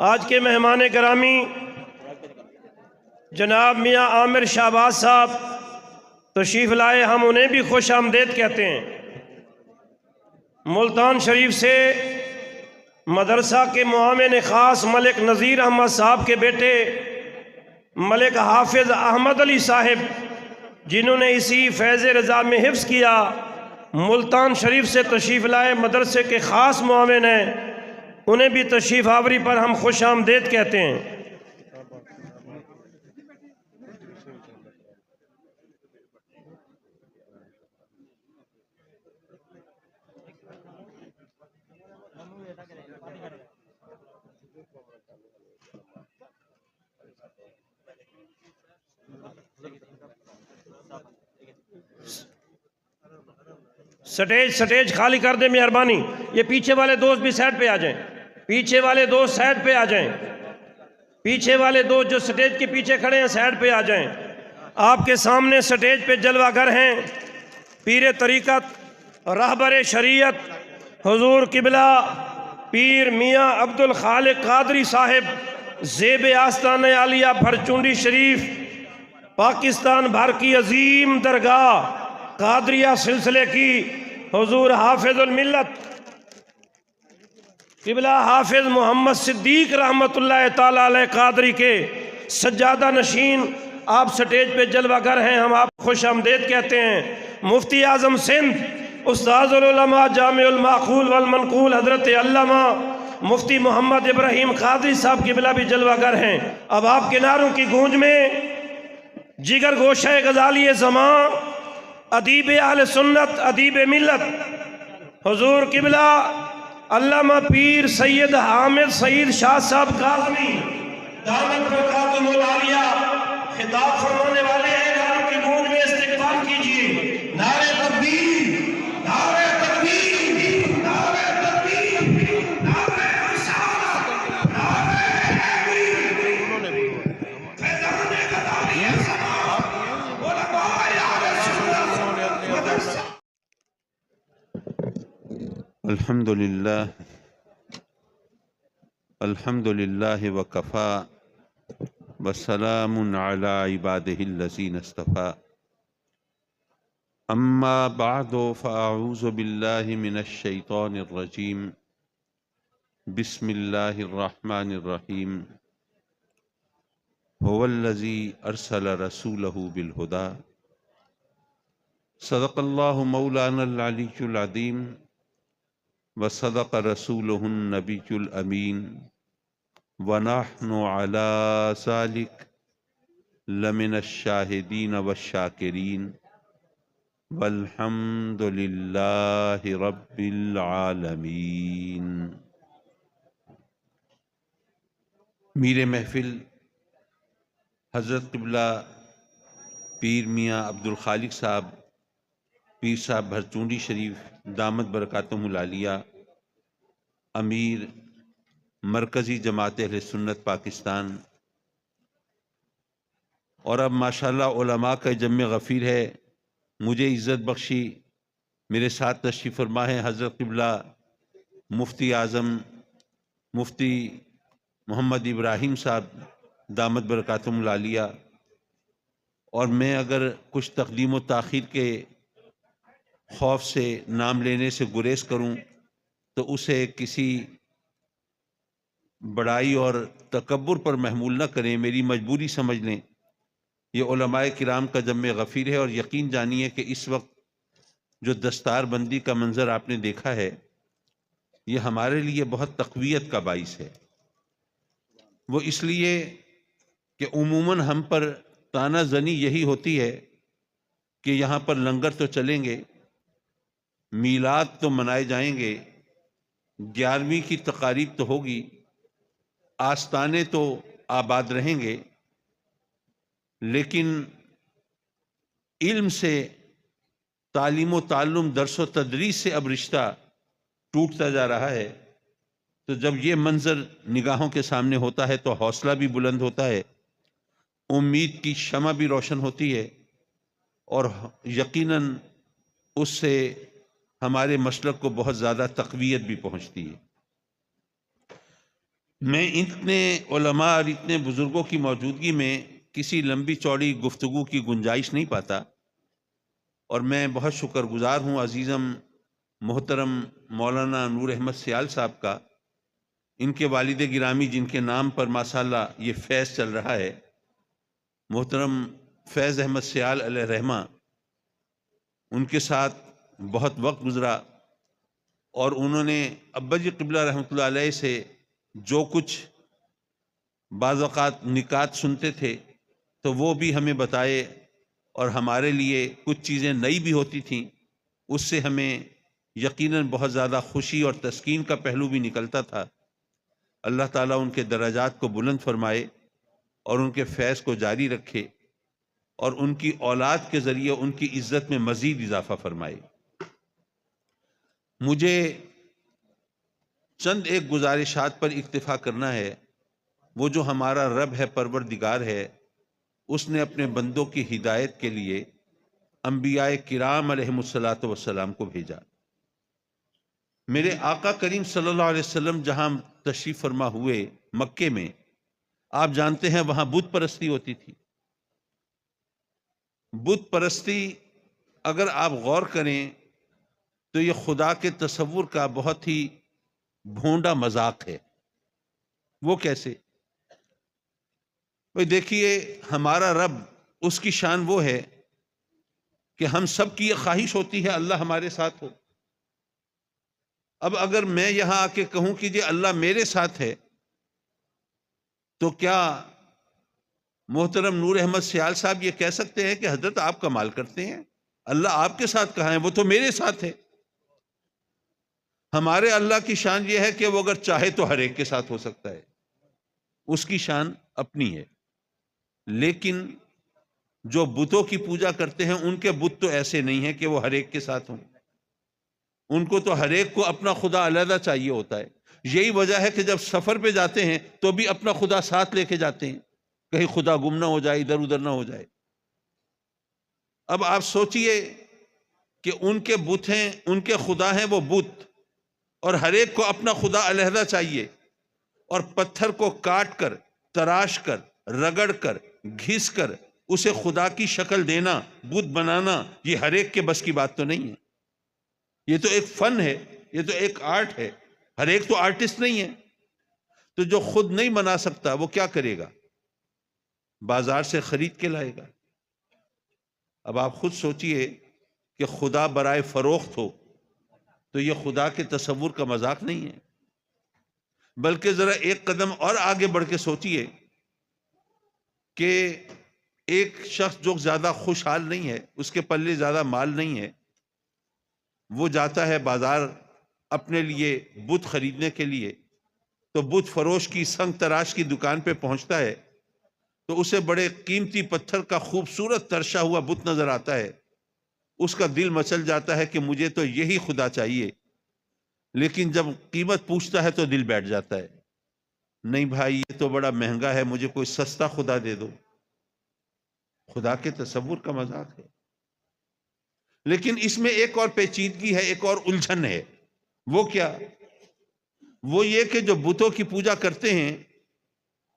آج کے مہمان گرامی جناب میاں عامر شہباز صاحب تشریف لائے، ہم انہیں بھی خوش آمدید کہتے ہیں۔ ملتان شریف سے مدرسہ کے معاون خاص ملک نذیر احمد صاحب کے بیٹے ملک حافظ احمد علی صاحب، جنہوں نے اسی فیض رضا میں حفظ کیا، ملتان شریف سے تشریف لائے، مدرسے کے خاص معاون ہیں، انہیں بھی تشریف آوری پر ہم خوش آمدید کہتے ہیں۔ سٹیج خالی کر دیں مہربانی، یہ پیچھے والے دوست بھی سائڈ پہ آ جائیں، پیچھے والے دوست سائڈ پہ آ جائیں، پیچھے والے دوست جو سٹیج کے پیچھے کھڑے ہیں سائڈ پہ آ جائیں۔ آپ کے سامنے سٹیج پہ جلوہ گر ہیں پیر طریقت رہبر شریعت حضور قبلہ پیر میاں عبد الخالق قادری صاحب، زیب آستانہ عالیہ بھرچونڈی شریف، پاکستان بھر کی عظیم درگاہ قادریہ سلسلے کی حضور حافظ الملت قبلہ حافظ محمد صدیق رحمت اللہ تعالیٰ علیہ قادری کے سجادہ نشین، آپ سٹیج پہ جلوہ گر ہیں، ہم آپ خوش آمدید کہتے ہیں۔ مفتی اعظم سندھ استاذ العلماء جامع المعقول والمنقول حضرت علامہ مفتی محمد ابراہیم قادری صاحب قبلہ بھی جلوہ گر ہیں۔ اب آپ کے نعروں کی گونج میں جگر گوشہ غزالی زمان، ادیب اہل سنت، ادیب ملت حضور قبلہ علامہ پیر سید حامد سعید شاہ صاحب کاظمی دامت برکاتہ العالیہ خطاب فرمانے والے ہیں، نعروں کی گونج میں استقبال کیجیے۔ نعرہ تکبیر، نعرہ تکبیر، نعرہ تکبیر، نعرہ رسالت، نعرہ حیدری، فیضان غزالی زمان، علماء اہل سنت مدرسہ۔ الحمد للہ وکفا وسلام علی عبادہ الذین اصطفیٰ، اما بعد فاعوذ باللہ من الشیطان الرجیم، بسم اللہ الرحمن الرحیم۔ هو الذی ارسل رسولہ بالہدی، صدق اللہ مولانا العلی العظیم وصدق رسولہ النبی الامین، ونحن علی ذلک لمن الشاہدین والشاکرین، والحمد للہ رب العالمین۔ میر محفل حضرت قبلہ پیر میاں عبد الخالق صاحب، پیر صاحب بھرچونڈی شریف دامت برکاتہم العالیہ، امیر مرکزی جماعت اہل سنت پاکستان، اور اب ماشاءاللہ علماء کا جمع غفیر ہے، مجھے عزت بخشی میرے ساتھ تشریف فرما ہے حضرت قبلہ مفتی اعظم مفتی محمد ابراہیم صاحب دامت برکاتہم العالیہ، اور میں اگر کچھ تقدیم و تاخیر کے خوف سے نام لینے سے گریز کروں تو اسے کسی بڑائی اور تکبر پر محمول نہ کریں، میری مجبوری سمجھ لیں۔ یہ علماء کرام کا جمع غفیر ہے، اور یقین جانیے کہ اس وقت جو دستار بندی کا منظر آپ نے دیکھا ہے، یہ ہمارے لیے بہت تقویت کا باعث ہے۔ وہ اس لیے کہ عموماً ہم پر طعنہ زنی یہی ہوتی ہے کہ یہاں پر لنگر تو چلیں گے، میلاد تو منائے جائیں گے، 11ویں کی تقاریب تو ہوگی، آستانے تو آباد رہیں گے، لیکن علم سے، تعلیم و تعلم، درس و تدریس سے اب رشتہ ٹوٹتا جا رہا ہے۔ تو جب یہ منظر نگاہوں کے سامنے ہوتا ہے تو حوصلہ بھی بلند ہوتا ہے، امید کی شمع بھی روشن ہوتی ہے، اور یقیناً اس سے ہمارے مسلک کو بہت زیادہ تقویت بھی پہنچتی ہے۔ میں اتنے علماء اور اتنے بزرگوں کی موجودگی میں کسی لمبی چوڑی گفتگو کی گنجائش نہیں پاتا، اور میں بہت شکر گزار ہوں عزیزم محترم مولانا نور احمد سیال صاحب کا، ان کے والد گرامی جن کے نام پر ماشاءاللہ یہ فیض چل رہا ہے، محترم فیض احمد سیال علیہ رحمہ، ان کے ساتھ بہت وقت گزرا، اور انہوں نے ابا جی قبلہ رحمۃ اللہ علیہ سے جو کچھ بعض اوقات نکات سنتے تھے تو وہ بھی ہمیں بتائے، اور ہمارے لیے کچھ چیزیں نئی بھی ہوتی تھیں، اس سے ہمیں یقیناً بہت زیادہ خوشی اور تسکین کا پہلو بھی نکلتا تھا۔ اللہ تعالیٰ ان کے درجات کو بلند فرمائے اور ان کے فیض کو جاری رکھے، اور ان کی اولاد کے ذریعے ان کی عزت میں مزید اضافہ فرمائے۔ مجھے چند ایک گزارشات پر اکتفا کرنا ہے۔ وہ جو ہمارا رب ہے، پروردگار ہے، اس نے اپنے بندوں کی ہدایت کے لیے انبیاء کرام علیہم الصلاۃ والسلام کو بھیجا۔ میرے آقا کریم صلی اللہ علیہ وسلم جہاں تشریف فرما ہوئے مکے میں، آپ جانتے ہیں وہاں بت پرستی ہوتی تھی۔ بت پرستی اگر آپ غور کریں تو یہ خدا کے تصور کا بہت ہی بھونڈا مذاق ہے۔ وہ کیسے؟ بھئی دیکھیے، ہمارا رب، اس کی شان وہ ہے کہ ہم سب کی یہ خواہش ہوتی ہے اللہ ہمارے ساتھ ہو۔ اب اگر میں یہاں آ کے کہوں کہ جی اللہ میرے ساتھ ہے، تو کیا محترم نور احمد سیال صاحب یہ کہہ سکتے ہیں کہ حضرت آپ کمال کرتے ہیں، اللہ آپ کے ساتھ کہاں ہے، وہ تو میرے ساتھ ہے؟ ہمارے اللہ کی شان یہ ہے کہ وہ اگر چاہے تو ہر ایک کے ساتھ ہو سکتا ہے، اس کی شان اپنی ہے۔ لیکن جو بتوں کی پوجا کرتے ہیں ان کے بت تو ایسے نہیں ہیں کہ وہ ہر ایک کے ساتھ ہوں، ان کو تو ہر ایک کو اپنا خدا علیحدہ چاہیے ہوتا ہے۔ یہی وجہ ہے کہ جب سفر پہ جاتے ہیں تو بھی اپنا خدا ساتھ لے کے جاتے ہیں، کہیں خدا گم نہ ہو جائے، ادھر ادھر نہ ہو جائے۔ اب آپ سوچئے کہ ان کے بت ہیں، ان کے خدا ہیں وہ بت، اور ہر ایک کو اپنا خدا علیحدہ چاہیے، اور پتھر کو کاٹ کر، تراش کر، رگڑ کر، گھس کر اسے خدا کی شکل دینا، بت بنانا، یہ ہر ایک کے بس کی بات تو نہیں ہے۔ یہ تو ایک فن ہے، یہ تو ایک آرٹ ہے، ہر ایک تو آرٹسٹ نہیں ہے۔ تو جو خود نہیں بنا سکتا وہ کیا کرے گا؟ بازار سے خرید کے لائے گا۔ اب آپ خود سوچئے کہ خدا برائے فروخت ہو تو یہ خدا کے تصور کا مذاق نہیں ہے۔ بلکہ ذرا ایک قدم اور آگے بڑھ کے سوچئے کہ ایک شخص جو زیادہ خوشحال نہیں ہے، اس کے پلے زیادہ مال نہیں ہے، وہ جاتا ہے بازار اپنے لیے بت خریدنے کے لیے، تو بت فروش کی سنگ تراش کی دکان پہ پہنچتا ہے تو اسے بڑے قیمتی پتھر کا خوبصورت ترشا ہوا بت نظر آتا ہے۔ اس کا دل مچل جاتا ہے کہ مجھے تو یہی خدا چاہیے، لیکن جب قیمت پوچھتا ہے تو دل بیٹھ جاتا ہے، نہیں بھائی یہ تو بڑا مہنگا ہے، مجھے کوئی سستا خدا دے دو۔ خدا کے تصور کا مذاق ہے۔ لیکن اس میں ایک اور پیچیدگی ہے، ایک اور الجھن ہے۔ وہ کیا؟ وہ یہ کہ جو بتوں کی پوجا کرتے ہیں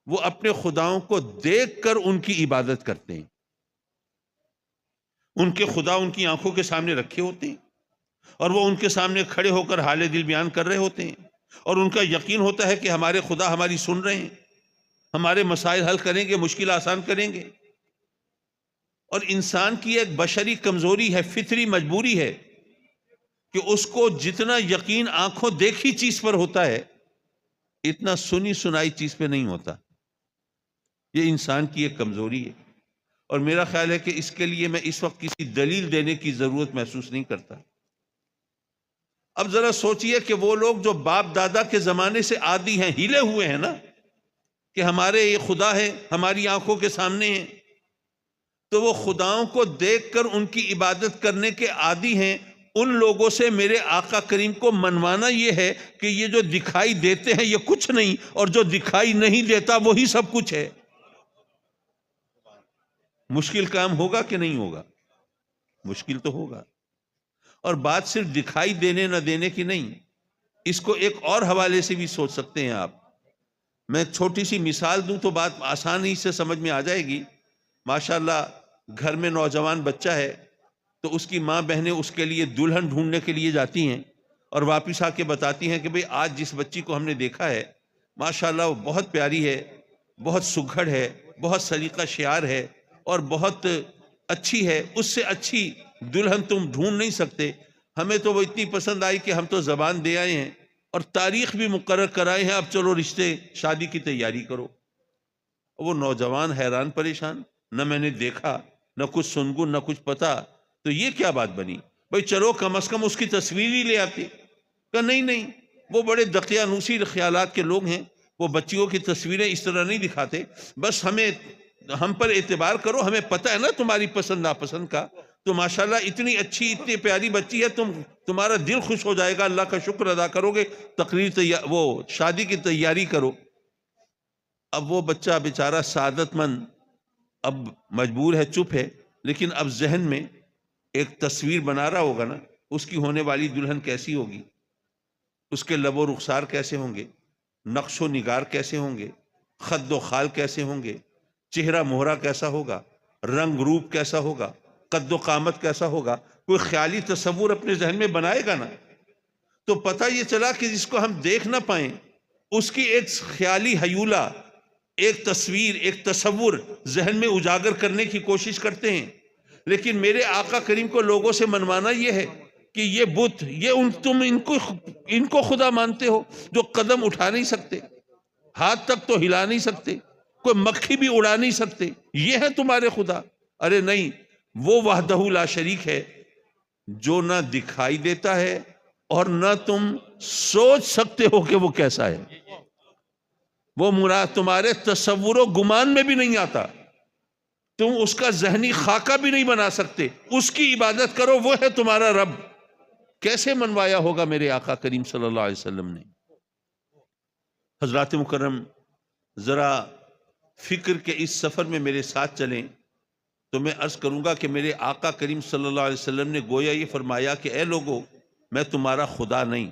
وہ اپنے خداؤں کو دیکھ کر ان کی عبادت کرتے ہیں۔ ان کے خدا ان کی آنکھوں کے سامنے رکھے ہوتے ہیں، اور وہ ان کے سامنے کھڑے ہو کر حال دل بیان کر رہے ہوتے ہیں، اور ان کا یقین ہوتا ہے کہ ہمارے خدا ہماری سن رہے ہیں، ہمارے مسائل حل کریں گے، مشکل آسان کریں گے۔ اور انسان کی ایک بشری کمزوری ہے، فطری مجبوری ہے کہ اس کو جتنا یقین آنکھوں دیکھی چیز پر ہوتا ہے اتنا سنی سنائی چیز پہ نہیں ہوتا۔ یہ انسان کی ایک کمزوری ہے، اور میرا خیال ہے کہ اس کے لیے میں اس وقت کسی دلیل دینے کی ضرورت محسوس نہیں کرتا۔ اب ذرا سوچئے کہ وہ لوگ جو باپ دادا کے زمانے سے عادی ہیں، ہلے ہوئے ہیں نا کہ ہمارے یہ خدا ہے، ہماری آنکھوں کے سامنے ہیں، تو وہ خداؤں کو دیکھ کر ان کی عبادت کرنے کے عادی ہیں۔ ان لوگوں سے میرے آقا کریم کو منوانا یہ ہے کہ یہ جو دکھائی دیتے ہیں یہ کچھ نہیں، اور جو دکھائی نہیں دیتا وہی سب کچھ ہے۔ مشکل کام ہوگا کہ نہیں ہوگا؟ مشکل تو ہوگا۔ اور بات صرف دکھائی دینے نہ دینے کی نہیں، اس کو ایک اور حوالے سے بھی سوچ سکتے ہیں آپ میں چھوٹی سی مثال دوں تو بات آسانی سے سمجھ میں آ جائے گی. ماشاءاللہ گھر میں نوجوان بچہ ہے تو اس کی ماں بہنیں اس کے لیے دلہن ڈھونڈنے کے لیے جاتی ہیں اور واپس آ کے بتاتی ہیں کہ بھئی آج جس بچی کو ہم نے دیکھا ہے ماشاءاللہ وہ بہت پیاری ہے، بہت سگھڑ ہے، بہت سلیقہ شعار ہے اور بہت اچھی ہے، اس سے اچھی دلہن تم ڈھونڈ نہیں سکتے. ہمیں تو وہ اتنی پسند آئی کہ ہم تو زبان دے آئے ہیں اور تاریخ بھی مقرر کرائے ہیں، اب چلو رشتے شادی کی تیاری کرو. وہ نوجوان حیران پریشان، نہ میں نے دیکھا، نہ کچھ سنگن، نہ کچھ پتا، تو یہ کیا بات بنی؟ بھئی چلو کم از کم اس کی تصویر ہی لے آتے. کہ نہیں، وہ بڑے دقیانوسی خیالات کے لوگ ہیں، وہ بچیوں کی تصویریں اس طرح نہیں دکھاتے. بس ہم پر اعتبار کرو، ہمیں پتہ ہے نا تمہاری پسند ناپسند کا. تو ماشاءاللہ اتنی اچھی اتنی پیاری بچی ہے، تمہارا دل خوش ہو جائے گا، اللہ کا شکر ادا کرو گے، وہ شادی کی تیاری کرو. اب وہ بچہ بیچارہ سعادت مند اب مجبور ہے، چپ ہے، لیکن اب ذہن میں ایک تصویر بنا رہا ہوگا نا، اس کی ہونے والی دلہن کیسی ہوگی، اس کے لب و رخسار کیسے ہوں گے، نقش و نگار کیسے ہوں گے، خد و خال کیسے ہوں گے، چہرہ مہرہ کیسا ہوگا، رنگ روپ کیسا ہوگا، قد و قامت کیسا ہوگا. کوئی خیالی تصور اپنے ذہن میں بنائے گا نا. تو پتہ یہ چلا کہ جس کو ہم دیکھ نہ پائیں اس کی ایک خیالی حیولہ، ایک تصویر، ایک تصور ذہن میں اجاگر کرنے کی کوشش کرتے ہیں. لیکن میرے آقا کریم کو لوگوں سے منوانا یہ ہے کہ یہ بت، تم ان کو خدا مانتے ہو جو قدم اٹھا نہیں سکتے، ہاتھ تک تو ہلا نہیں سکتے، کوئی مکھی بھی اڑا نہیں سکتے، یہ ہے تمہارے خدا. ارے نہیں، وہ وحدہ لا شریک ہے جو نہ دکھائی دیتا ہے اور نہ تم سوچ سکتے ہو کہ وہ کیسا ہے. وہ مراد تمہارے تصور و گمان میں بھی نہیں آتا، تم اس کا ذہنی خاکہ بھی نہیں بنا سکتے. اس کی عبادت کرو، وہ ہے تمہارا رب. کیسے منوایا ہوگا میرے آقا کریم صلی اللہ علیہ وسلم نے؟ حضرات مکرم، ذرا فکر کے اس سفر میں میرے ساتھ چلیں تو میں عرض کروں گا کہ میرے آقا کریم صلی اللہ علیہ وسلم نے گویا یہ فرمایا کہ اے لوگو، میں تمہارا خدا نہیں،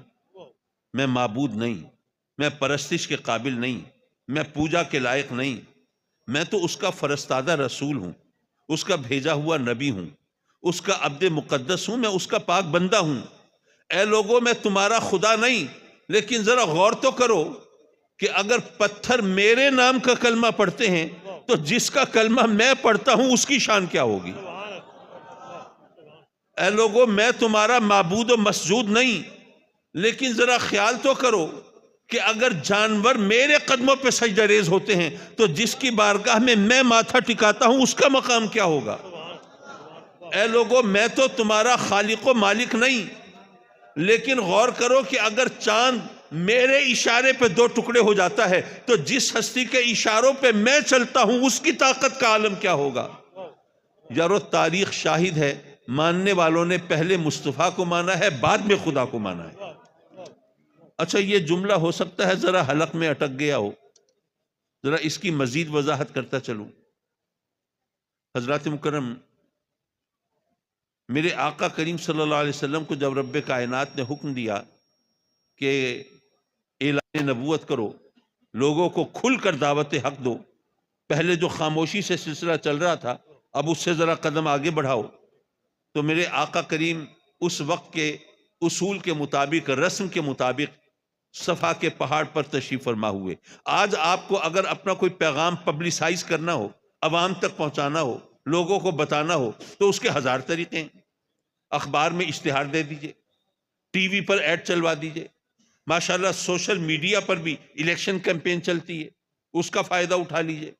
میں معبود نہیں، میں پرستش کے قابل نہیں، میں پوجا کے لائق نہیں، میں تو اس کا فرستادہ رسول ہوں، اس کا بھیجا ہوا نبی ہوں، اس کا عبد مقدس ہوں، میں اس کا پاک بندہ ہوں. اے لوگو، میں تمہارا خدا نہیں، لیکن ذرا غور تو کرو کہ اگر پتھر میرے نام کا کلمہ پڑھتے ہیں تو جس کا کلمہ میں پڑھتا ہوں اس کی شان کیا ہوگی؟ اے لوگو، میں تمہارا معبود و مسجود نہیں، لیکن ذرا خیال تو کرو کہ اگر جانور میرے قدموں پہ سجدہ ریز ہوتے ہیں تو جس کی بارگاہ میں ماتھا ٹکاتا ہوں اس کا مقام کیا ہوگا؟ اے لوگو، میں تو تمہارا خالق و مالک نہیں، لیکن غور کرو کہ اگر چاند میرے اشارے پہ 2 ٹکڑے ہو جاتا ہے تو جس ہستی کے اشاروں پہ میں چلتا ہوں اس کی طاقت کا عالم کیا ہوگا؟ یارو، تاریخ شاہد ہے، ماننے والوں نے پہلے مصطفیٰ کو مانا ہے، بعد میں خدا کو مانا ہے. اچھا، یہ جملہ ہو سکتا ہے ذرا حلق میں اٹک گیا ہو، ذرا اس کی مزید وضاحت کرتا چلوں. حضرات مکرم، میرے آقا کریم صلی اللہ علیہ وسلم کو جب رب کائنات نے حکم دیا کہ اعلان نبوت کرو، لوگوں کو کھل کر دعوت حق دو، پہلے جو خاموشی سے سلسلہ چل رہا تھا اب اس سے ذرا قدم آگے بڑھاؤ، تو میرے آقا کریم اس وقت کے اصول کے مطابق، رسم کے مطابق صفا کے پہاڑ پر تشریف فرما ہوئے. آج آپ کو اگر اپنا کوئی پیغام پبلسائز کرنا ہو، عوام تک پہنچانا ہو، لوگوں کو بتانا ہو تو اس کے 1000 طریقے ہیں. اخبار میں اشتہار دے دیجئے، ٹی وی پر ایڈ چلوا دیجئے، ماشاءاللہ سوشل میڈیا پر بھی الیکشن کیمپین چلتی ہے، اس کا فائدہ اٹھا لیجئے،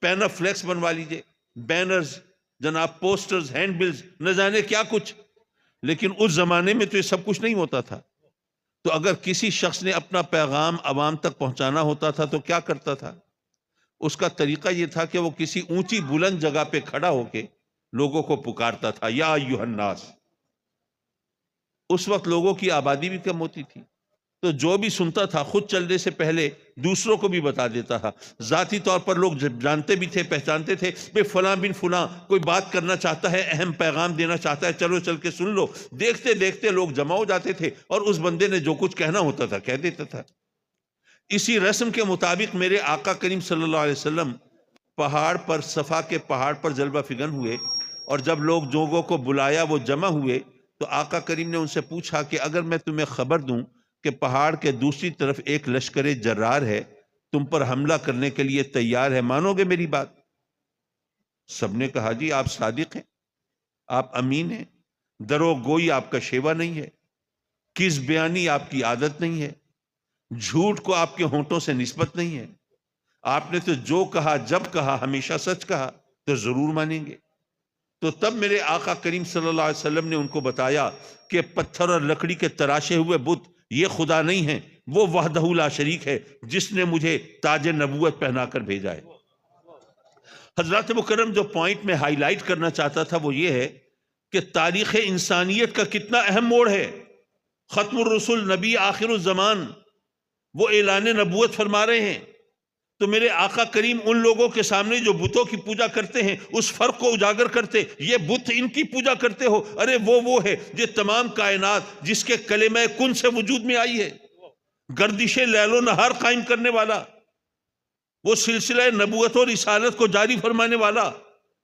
پینا فلیکس بنوا لیجئے، بینرز، جناب پوسٹرز، ہینڈ بلز، نہ جانے کیا کچھ. لیکن اس زمانے میں تو یہ سب کچھ نہیں ہوتا تھا. تو اگر کسی شخص نے اپنا پیغام عوام تک پہنچانا ہوتا تھا تو کیا کرتا تھا؟ اس کا طریقہ یہ تھا کہ وہ کسی اونچی بلند جگہ پہ کھڑا ہو کے لوگوں کو پکارتا تھا، یا ایھا الناس. اس وقت لوگوں کی آبادی بھی کم ہوتی تھی، تو جو بھی سنتا تھا خود چلنے سے پہلے دوسروں کو بھی بتا دیتا تھا. ذاتی طور پر لوگ جانتے بھی تھے، پہچانتے تھے کہ فلاں بن فلاں کوئی بات کرنا چاہتا ہے، اہم پیغام دینا چاہتا ہے، چلو چل کے سن لو. دیکھتے دیکھتے لوگ جمع ہو جاتے تھے اور اس بندے نے جو کچھ کہنا ہوتا تھا کہہ دیتا تھا. اسی رسم کے مطابق میرے آقا کریم صلی اللہ علیہ وسلم پہاڑ پر، صفا کے پہاڑ پر جلوہ فگن ہوئے، اور جب لوگوں کو بلایا وہ جمع ہوئے تو آقا کریم نے ان سے پوچھا کہ اگر میں تمہیں خبر دوں کہ پہاڑ کے دوسری طرف ایک لشکر جرار ہے، تم پر حملہ کرنے کے لیے تیار ہے، مانو گے میری بات؟ سب نے کہا جی آپ صادق ہیں، آپ امین ہیں، دروغ گوئی آپ کا شیوا نہیں ہے، کس بیانی آپ کی عادت نہیں ہے، جھوٹ کو آپ کے ہونٹوں سے نسبت نہیں ہے، آپ نے تو جو کہا جب کہا ہمیشہ سچ کہا، تو ضرور مانیں گے۔ تو تب میرے آقا کریم صلی اللہ علیہ وسلم نے ان کو بتایا کہ پتھر اور لکڑی کے تراشے ہوئے بت یہ خدا نہیں ہیں، وہ وحدہ لا شریک ہے جس نے مجھے تاج نبوت پہنا کر بھیجا ہے۔ حضرات مکرم، جو پوائنٹ میں ہائی لائٹ کرنا چاہتا تھا وہ یہ ہے کہ تاریخ انسانیت کا کتنا اہم موڑ ہے۔ ختم الرسل، نبی آخر الزمان، وہ اعلان نبوت فرما رہے ہیں، تو میرے آقا کریم ان لوگوں کے سامنے جو بتوں کی پوجا کرتے ہیں اس فرق کو اجاگر کرتے، یہ بت ان کی پوجا کرتے ہو، ارے وہ ہے جو تمام کائنات جس کے کلمہ کن سے وجود میں آئی ہے، گردش لیل و نہار قائم کرنے والا، وہ سلسلہ نبوت اور رسالت کو جاری فرمانے والا،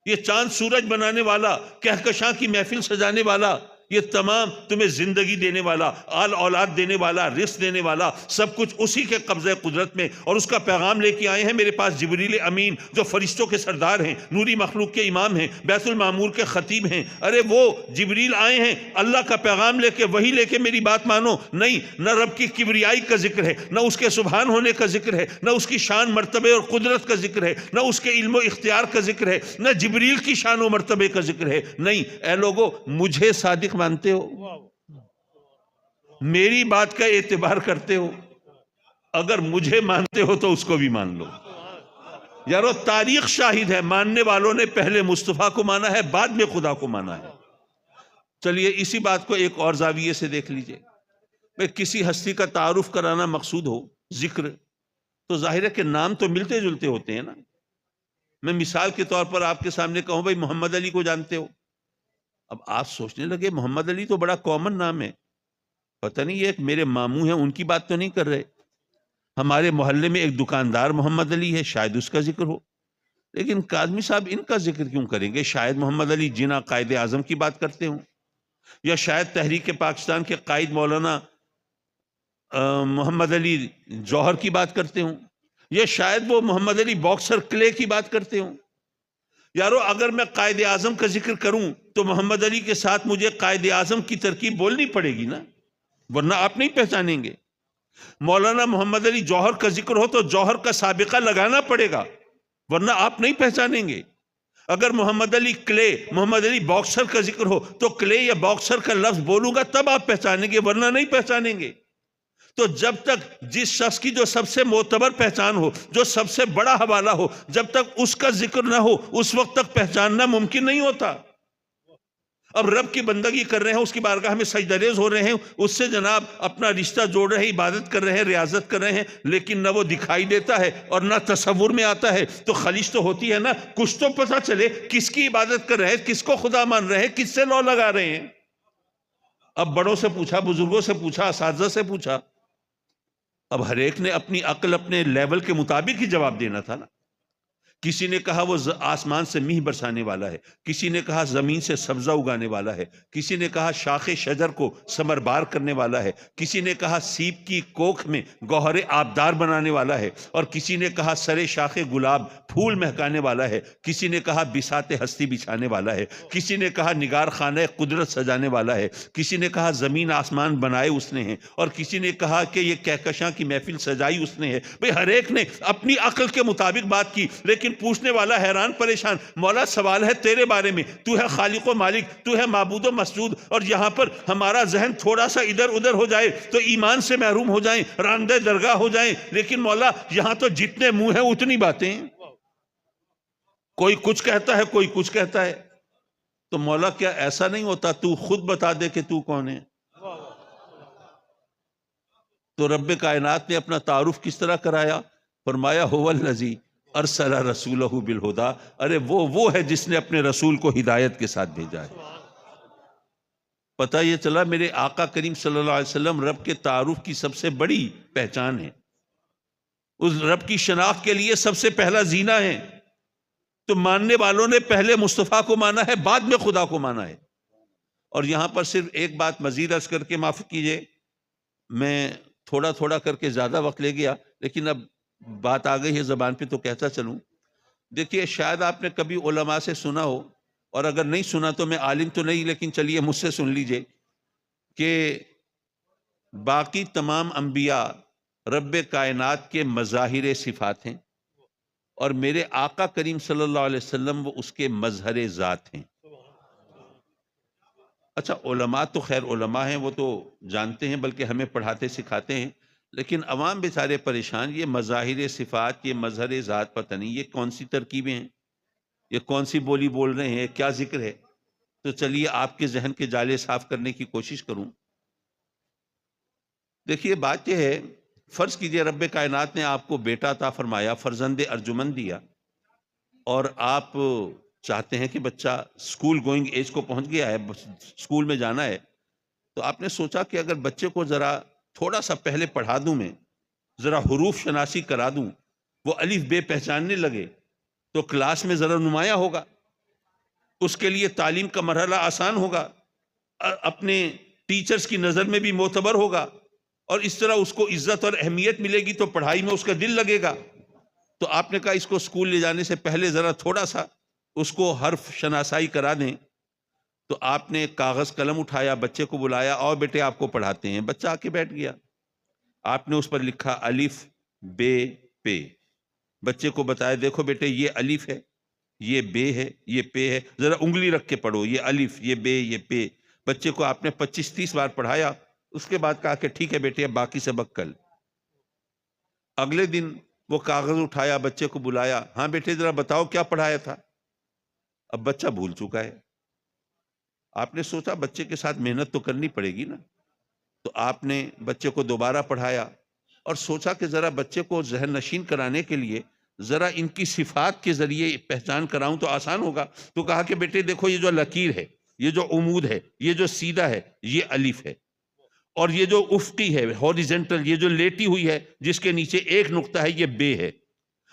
یہ چاند سورج بنانے والا، کہکشاں کی محفل سجانے والا، یہ تمام تمہیں زندگی دینے والا، آل اولاد دینے والا، رزق دینے والا، سب کچھ اسی کے قبضہ قدرت میں، اور اس کا پیغام لے کے آئے ہیں میرے پاس جبریل امین جو فرشتوں کے سردار ہیں، نوری مخلوق کے امام ہیں، بیت المعمور کے خطیب ہیں، ارے وہ جبریل آئے ہیں اللہ کا پیغام لے کے، وہی لے کے میری بات مانو۔ نہیں، نہ رب کی کبریائی کا ذکر ہے، نہ اس کے سبحان ہونے کا ذکر ہے، نہ اس کی شان مرتبے اور قدرت کا ذکر ہے، نہ اس کے علم و اختیار کا ذکر ہے، نہ جبریل کی شان و مرتبے کا ذکر ہے۔ نہیں، اے لوگو، مجھے صادق مانتے ہو؟ میری بات کا اعتبار کرتے ہو؟ اگر مجھے مانتے ہو تو اس کو بھی مان لو۔ یارو تاریخ شاہد ہے، ماننے والوں نے پہلے مصطفیٰ کو مانا ہے، بعد میں خدا کو مانا ہے۔ چلیے اسی بات کو ایک اور زاویے سے دیکھ لیجئے۔ میں کسی ہستی کا تعارف کرانا مقصود ہو، ذکر، تو ظاہر ہے کہ نام تو ملتے جلتے ہوتے ہیں نا۔ میں مثال کے طور پر آپ کے سامنے کہوں بھائی محمد علی کو جانتے ہو؟ اب آپ سوچنے لگے محمد علی تو بڑا کامن نام ہے، پتہ نہیں یہ ایک میرے ماموں ہیں ان کی بات تو نہیں کر رہے، ہمارے محلے میں ایک دکاندار محمد علی ہے، شاید اس کا ذکر ہو، لیکن کاظمی صاحب ان کا ذکر کیوں کریں گے؟ شاید محمد علی جناح قائد اعظم کی بات کرتے ہوں، یا شاید تحریک پاکستان کے قائد مولانا محمد علی جوہر کی بات کرتے ہوں، یا شاید وہ محمد علی باکسر کلے کی بات کرتے ہوں۔ یارو اگر میں قائد اعظم کا ذکر کروں تو محمد علی کے ساتھ مجھے قائد اعظم کی ترکیب بولنی پڑے گی نا، ورنہ آپ نہیں پہچانیں گے۔ مولانا محمد علی جوہر کا ذکر ہو تو جوہر کا سابقہ لگانا پڑے گا، ورنہ آپ نہیں پہچانیں گے۔ اگر محمد علی کلے، محمد علی باکسر کا ذکر ہو تو کلے یا باکسر کا لفظ بولوں گا تب آپ پہچانیں گے، ورنہ نہیں پہچانیں گے۔ تو جب تک جس شخص کی جو سب سے معتبر پہچان ہو، جو سب سے بڑا حوالہ ہو، جب تک اس کا ذکر نہ ہو اس وقت تک پہچاننا ممکن نہیں ہوتا۔ اب رب کی بندگی کر رہے ہیں، اس کی بارگاہ میں سجدہ ریز ہو رہے ہیں، اس سے جناب اپنا رشتہ جوڑ رہے ہیں، عبادت کر رہے ہیں، ریاضت کر رہے ہیں، لیکن نہ وہ دکھائی دیتا ہے اور نہ تصور میں آتا ہے، تو خلش تو ہوتی ہے نا، کچھ تو پتہ چلے کس کی عبادت کر رہے ہیں، کس کو خدا مان رہے ہیں، کس سے لو لگا رہے ہیں۔ اب بڑوں سے پوچھا، بزرگوں سے پوچھا، اساتذہ سے پوچھا، اب ہر ایک نے اپنی عقل اپنے لیول کے مطابق ہی جواب دینا تھا نا۔ کسی نے کہا وہ آسمان سے میہ برسانے والا ہے، کسی نے کہا زمین سے سبزہ اگانے والا ہے، کسی نے کہا شاخ شجر کو ثمربار کرنے والا ہے، کسی نے کہا سیب کی کوکھ میں گوہر آبدار بنانے والا ہے، اور کسی نے کہا سرے شاخ گلاب پھول مہکانے والا ہے، کسی نے کہا بساط ہستی بچھانے والا ہے، کسی نے کہا نگار خانہ قدرت سجانے والا ہے، کسی نے کہا زمین آسمان بنائے اس نے ہیں، اور کسی نے کہا کہ یہ کہکشاں کی محفل سجائی اس نے ہے۔ بھئی ہر ایک نے اپنی عقل کے مطابق بات کی، لیکن پوچھنے والا حیران پریشان، مولا سوال ہے تیرے بارے میں، تو ہے خالق و مالک، تو ہے معبود و مسجود، اور یہاں پر ہمارا ذہن تھوڑا سا ادھر ادھر ہو جائے تو ایمان سے محروم ہو جائیں، راندہ درگاہ ہو جائیں، لیکن مولا یہاں تو جتنے منہ ہیں اتنی باتیں ہیں، کوئی کچھ کہتا ہے کوئی کچھ کہتا ہے۔ تو مولا کیا ایسا نہیں ہوتا تو خود بتا دے کہ تو کون ہے؟ تو رب کائنات نے اپنا تعارف کس طرح کرایا؟ فرمایا هو الذی ارسل رسولہ بالہدی، ارے وہ ہے جس نے اپنے رسول کو ہدایت کے ساتھ بھیجا ہے۔ پتہ یہ چلا میرے آقا کریم صلی اللہ علیہ وسلم رب کے تعارف کی سب سے بڑی پہچان ہے۔ اس رب کی شناخت کے لیے سب سے پہلا زینہ ہے. تو ماننے والوں نے پہلے مصطفیٰ کو مانا ہے، بعد میں خدا کو مانا ہے. اور یہاں پر صرف ایک بات مزید عرض کر کے معاف کیجئے، میں تھوڑا تھوڑا کر کے زیادہ وقت لے گیا، لیکن اب بات آ گئی ہے زبان پہ تو کہتا چلوں. دیکھیے، شاید آپ نے کبھی علماء سے سنا ہو، اور اگر نہیں سنا تو میں عالم تو نہیں، لیکن چلیے مجھ سے سن لیجئے کہ باقی تمام انبیاء رب کائنات کے مظاہر صفات ہیں، اور میرے آقا کریم صلی اللہ علیہ وسلم وہ اس کے مظہر ذات ہیں. اچھا، علماء تو خیر علماء ہیں، وہ تو جانتے ہیں، بلکہ ہمیں پڑھاتے سکھاتے ہیں، لیکن عوام بیچارے پریشان، یہ مظاہر صفات، یہ مظہر ذات، پتہ نہیں یہ کون سی ترکیبیں ہیں، یہ کون سی بولی بول رہے ہیں، کیا ذکر ہے. تو چلیے آپ کے ذہن کے جالے صاف کرنے کی کوشش کروں. دیکھیے، بات یہ ہے، فرض کیجئے رب کائنات نے آپ کو بیٹا عطا فرمایا، فرزند ارجمند دیا، اور آپ چاہتے ہیں کہ بچہ اسکول گوئنگ ایج کو پہنچ گیا ہے، اسکول میں جانا ہے. تو آپ نے سوچا کہ اگر بچے کو ذرا تھوڑا سا پہلے پڑھا دوں، میں ذرا حروف شناسی کرا دوں، وہ الف بے پہچاننے لگے تو کلاس میں ذرا نمایاں ہوگا، اس کے لیے تعلیم کا مرحلہ آسان ہوگا، اپنے ٹیچرز کی نظر میں بھی معتبر ہوگا، اور اس طرح اس کو عزت اور اہمیت ملے گی تو پڑھائی میں اس کا دل لگے گا. تو آپ نے کہا اس کو اسکول لے جانے سے پہلے ذرا تھوڑا سا اس کو حرف شناسائی کرا دیں. تو آپ نے کاغذ قلم اٹھایا، بچے کو بلایا، اور بیٹے آپ کو پڑھاتے ہیں. بچہ آ کے بیٹھ گیا، آپ نے اس پر لکھا الف بے پے. بچے کو بتایا دیکھو بیٹے یہ الف ہے، یہ بے ہے، یہ پے ہے، ذرا انگلی رکھ کے پڑھو، یہ الف، یہ بے، یہ پے. بچے کو آپ نے 25-30 بار پڑھایا. اس کے بعد کہا کہ ٹھیک ہے بیٹے اب باقی سبق کل. اگلے دن وہ کاغذ اٹھایا، بچے کو بلایا، ہاں بیٹے ذرا بتاؤ کیا پڑھایا تھا. اب بچہ بھول چکا ہے. آپ نے سوچا بچے کے ساتھ محنت تو کرنی پڑے گی نا. تو آپ نے بچے کو دوبارہ پڑھایا، اور سوچا کہ ذرا بچے کو ذہن نشین کرانے کے لیے ذرا ان کی صفات کے ذریعے پہچان کراؤں تو آسان ہوگا. تو کہا کہ بیٹے دیکھو یہ جو لکیر ہے، یہ جو عمود ہے، یہ جو سیدھا ہے، یہ الف ہے، اور یہ جو افقی ہے ہاریزنٹل، یہ جو لیٹی ہوئی ہے جس کے نیچے ایک نقطہ ہے، یہ بے ہے.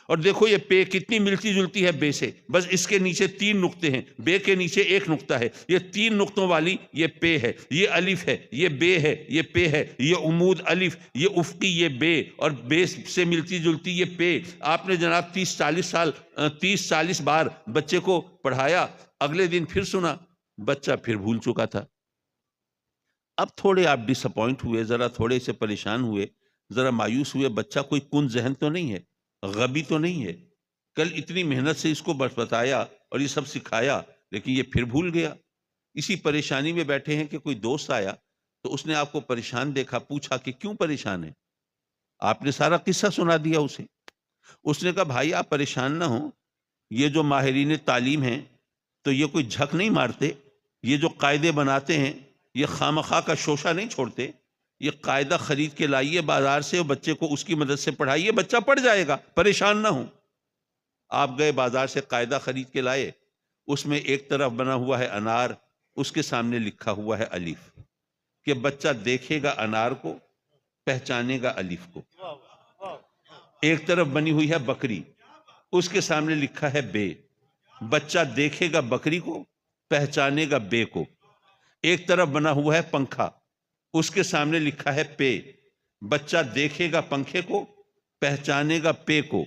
اور دیکھو یہ پے کتنی ملتی جلتی ہے بے سے، بس اس کے نیچے 3 نقطے ہیں، بے کے نیچے ایک نقطہ ہے، یہ 3 نقطوں والی یہ پے ہے، یہ الف ہے، یہ بے ہے، یہ پے ہے، یہ عمود الف، یہ افقی یہ بے، اور بے سے ملتی جلتی یہ پے. آپ نے جناب 30-40 بار بچے کو پڑھایا. اگلے دن پھر سنا، بچہ پھر بھول چکا تھا. اب تھوڑے آپ ڈس اپوائنٹ ہوئے، ذرا تھوڑے سے پریشان ہوئے، ذرا مایوس ہوئے. بچہ کوئی کن ذہن تو نہیں ہے، غبی تو نہیں ہے، کل اتنی محنت سے اس کو بتایا اور یہ سب سکھایا، لیکن یہ پھر بھول گیا. اسی پریشانی میں بیٹھے ہیں کہ کوئی دوست آیا تو اس نے آپ کو پریشان دیکھا، پوچھا کہ کیوں پریشان ہے. آپ نے سارا قصہ سنا دیا اسے. اس نے کہا بھائی آپ پریشان نہ ہوں، یہ جو ماہرین تعلیم ہیں تو یہ کوئی جھک نہیں مارتے، یہ جو قاعدے بناتے ہیں یہ خامخواہ کا شوشہ نہیں چھوڑتے. یہ قاعدہ خرید کے لائیے بازار سے اور بچے کو اس کی مدد سے پڑھائیے، بچہ پڑھ جائے گا، پریشان نہ ہوں. آپ گئے بازار سے قاعدہ خرید کے لائے، اس میں ایک طرف بنا ہوا ہے انار، اس کے سامنے لکھا ہوا ہے الف، کہ بچہ دیکھے گا انار کو، پہچانے گا الف کو. ایک طرف بنی ہوئی ہے بکری، اس کے سامنے لکھا ہے بے، بچہ دیکھے گا بکری کو، پہچانے گا بے کو. ایک طرف بنا ہوا ہے پنکھا، اس کے سامنے لکھا ہے پے، بچہ دیکھے گا پنکھے کو، پہچانے گا پے کو.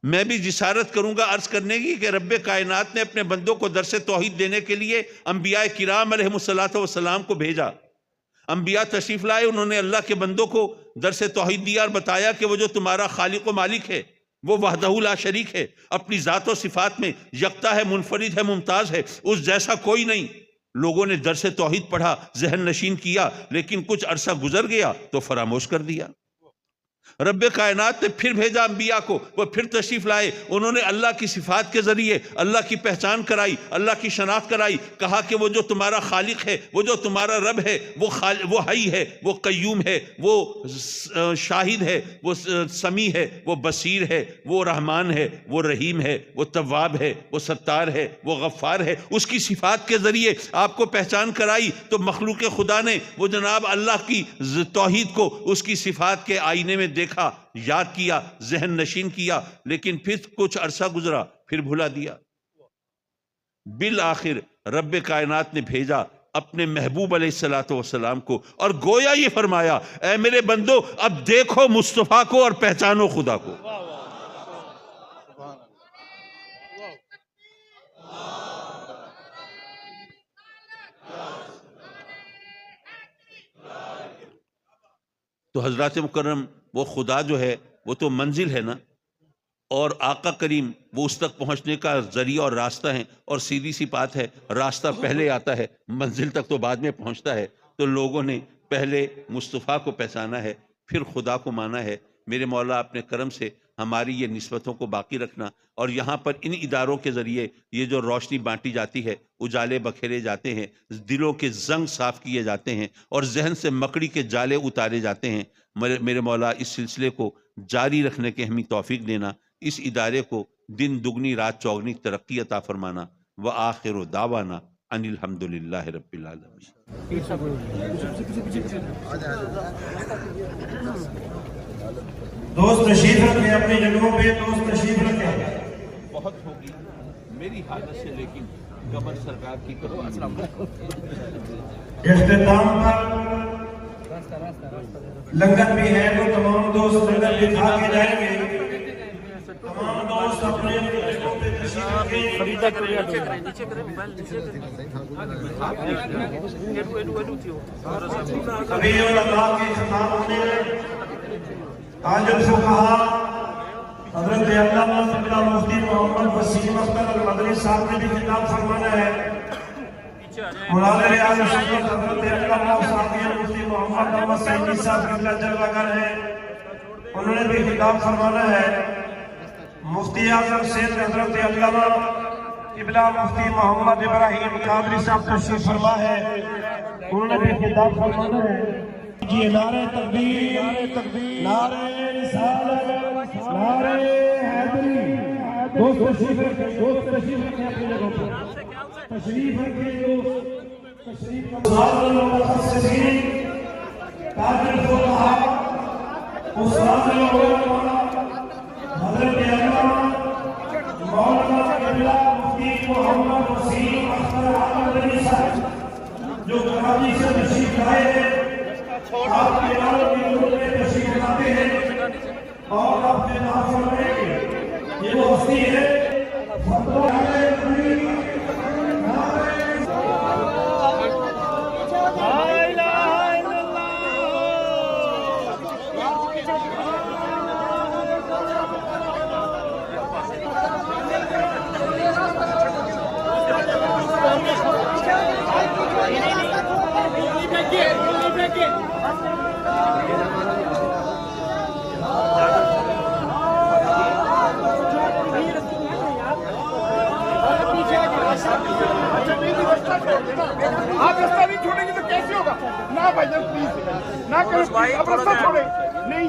میں بھی جسارت کروں گا عرض کرنے کی کہ رب کائنات نے اپنے بندوں کو درس توحید دینے کے لیے انبیاء کرام علیہ الصلوۃ والسلام کو بھیجا. انبیاء تشریف لائے، انہوں نے اللہ کے بندوں کو درس توحید دیا اور بتایا کہ وہ جو تمہارا خالق و مالک ہے وہ وحدہ لا شریک ہے، اپنی ذات و صفات میں یکتا ہے، منفرد ہے، ممتاز ہے، اس جیسا کوئی نہیں. لوگوں نے درس توحید پڑھا، ذہن نشین کیا، لیکن کچھ عرصہ گزر گیا تو فراموش کر دیا. رب کائنات نے پھر بھیجا انبیاء کو، وہ پھر تشریف لائے، انہوں نے اللہ کی صفات کے ذریعے اللہ کی پہچان کرائی، اللہ کی شناخت کرائی. کہا کہ وہ جو تمہارا خالق ہے، وہ جو تمہارا رب ہے، وہ حی ہے، وہ قیوم ہے، وہ شاہد ہے، وہ سمیع ہے، وہ بصیر ہے، وہ رحمان ہے، وہ رحیم ہے، وہ تواب ہے، وہ ستار ہے، وہ غفار ہے. اس کی صفات کے ذریعے آپ کو پہچان کرائی. تو مخلوق خدا نے وہ جناب اللہ کی توحید کو اس کی صفات کے آئینے میں دیکھا، یاد کیا، ذہن نشین کیا، لیکن پھر کچھ عرصہ گزرا، پھر بھلا دیا۔ بالآخر رب کائنات نے بھیجا اپنے محبوب علیہ الصلوۃ والسلام کو، اور گویا یہ فرمایا، اے میرے بندو اب دیکھو مصطفیٰ کو اور پہچانو خدا کو۔ تو حضرات مکرم، وہ خدا جو ہے وہ تو منزل ہے نا، اور آقا کریم وہ اس تک پہنچنے کا ذریعہ اور راستہ ہے، اور سیدھی سی بات ہے، راستہ پہلے آتا ہے، منزل تک تو بعد میں پہنچتا ہے۔ تو لوگوں نے پہلے مصطفیٰ کو پہچانا ہے، پھر خدا کو مانا ہے۔ میرے مولا اپنے کرم سے ہماری یہ نسبتوں کو باقی رکھنا، اور یہاں پر ان اداروں کے ذریعے یہ جو روشنی بانٹی جاتی ہے، اجالے بکھیرے جاتے ہیں، دلوں کے زنگ صاف کیے جاتے ہیں، اور ذہن سے مکڑی کے جالے اتارے جاتے ہیں۔ میرے مولا اس سلسلے کو جاری رکھنے کی ہمیں توفیق دینا، اس ادارے کو دن دگنی رات چوگنی ترقی عطا فرمانا۔ وآخر دعوانا ان الحمدللہ رب العالمین۔ دوست تشریف رکھیں اپنی جگہوں پہ، دوست تشریف رکھیں۔ بہت ہوگی میری حالت سے، لیکن قمر سرکار کی کرو۔ اختتام پر لنگر بھی ہے، وہ تمام دوست لنگر بھی کھا کے جائیں گے۔ تمام دوست اپنے جگہوں پہ تشریف رکھیں۔ ابھی علماء کے خطاب ہونے میں تاج الفقہا حضرت علامہ قبلہ مفتی محمد وسیم اختر المدنی صاحب نے بھی خطاب فرمانا ہے۔ مولانا ریاض الشیخ حضرت علامہ صاحب مفتی محمد احمد سعیدی صاحب قبلہ جلوہ گر ہیں، انہوں نے بھی خطاب فرمانا ہے۔ مفتی اعظم سندھ حضرت علامہ قبلہ مفتی محمد ابراہیم قادری صاحب تشریف فرما ہے، انہوں نے بھی خطاب فرمانا ہے۔ جی نعرہ تکبیر، نعرہ رسالت، نعرہ حیدری۔ دوست تشریف رکھیں، دوست تشریف رکھیں اپنی جگہوں پر، تشریف رکھیں دوست، تشریف رکھیں۔ استاد المحسسین، تاج الفقہا، استاد العلماء حضرت علامہ مولانا قبلہ مفتی محمد وسیم اختر المدنی صاحب جو کراچی سے تشریف لائے ہیں، آپ کے نام کی نور میں تشریف لاتے ہیں اور آپ کے نام فرمائیں گے۔ یہ وہ ہستی ہے آپ رستہ نہیں چھوڑیں گے تو کیسے ہوگا؟ نہ بھائی جان پلیز نہ کریں، اب رستہ چھوڑیں نہیں۔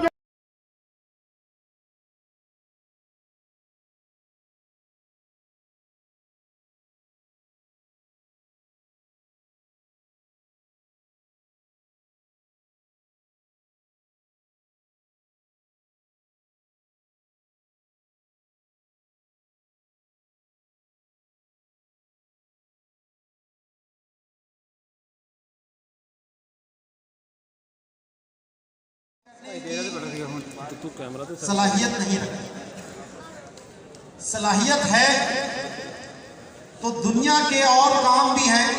صلاحیت نہیں رکھتی، صلاحیت ہے تو دنیا کے اور کام بھی ہیں،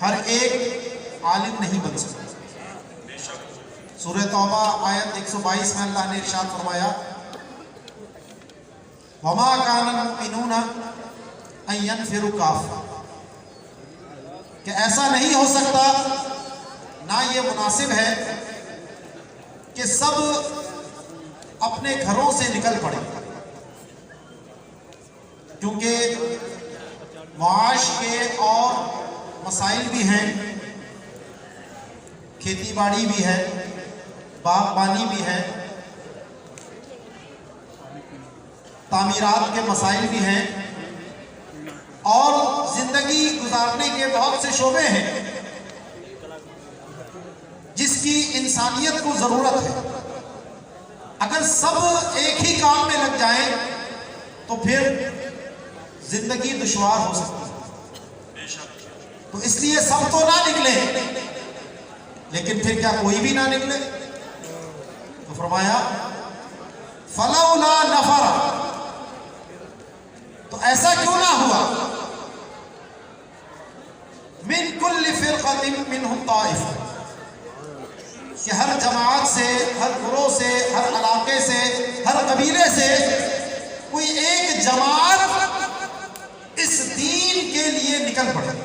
ہر ایک عالم نہیں بن سکتا۔ سورہ توبہ آیت 122 میں اللہ نے ارشاد فرمایا، وَمَا كَانَ الْمُؤْمِنُونَ أَن يَنْفِرُوا كَافَّةً، کہ ایسا نہیں ہو سکتا، نہ یہ مناسب ہے کہ سب اپنے گھروں سے نکل پڑے، کیونکہ معاش کے اور مسائل بھی ہیں، کھیتی باڑی بھی ہے، باغبانی بھی ہے، تعمیرات کے مسائل بھی ہیں، اور زندگی گزارنے کے بہت سے شعبے ہیں جس کی انسانیت کو ضرورت ہے۔ اگر سب ایک ہی کام میں لگ جائیں تو پھر زندگی دشوار ہو سکتی ہے. تو اس لیے سب تو نہ نکلے، لیکن پھر کیا کوئی بھی نہ نکلے؟ تو فرمایا فلولا نفر، تو ایسا کیوں نہ ہوا، من کل فرقۃ منہم طائفہ، کہ ہر جماعت سے، ہر گروہ سے، ہر علاقے سے، ہر قبیلے سے کوئی ایک جماعت اس دین کے لیے نکل پڑے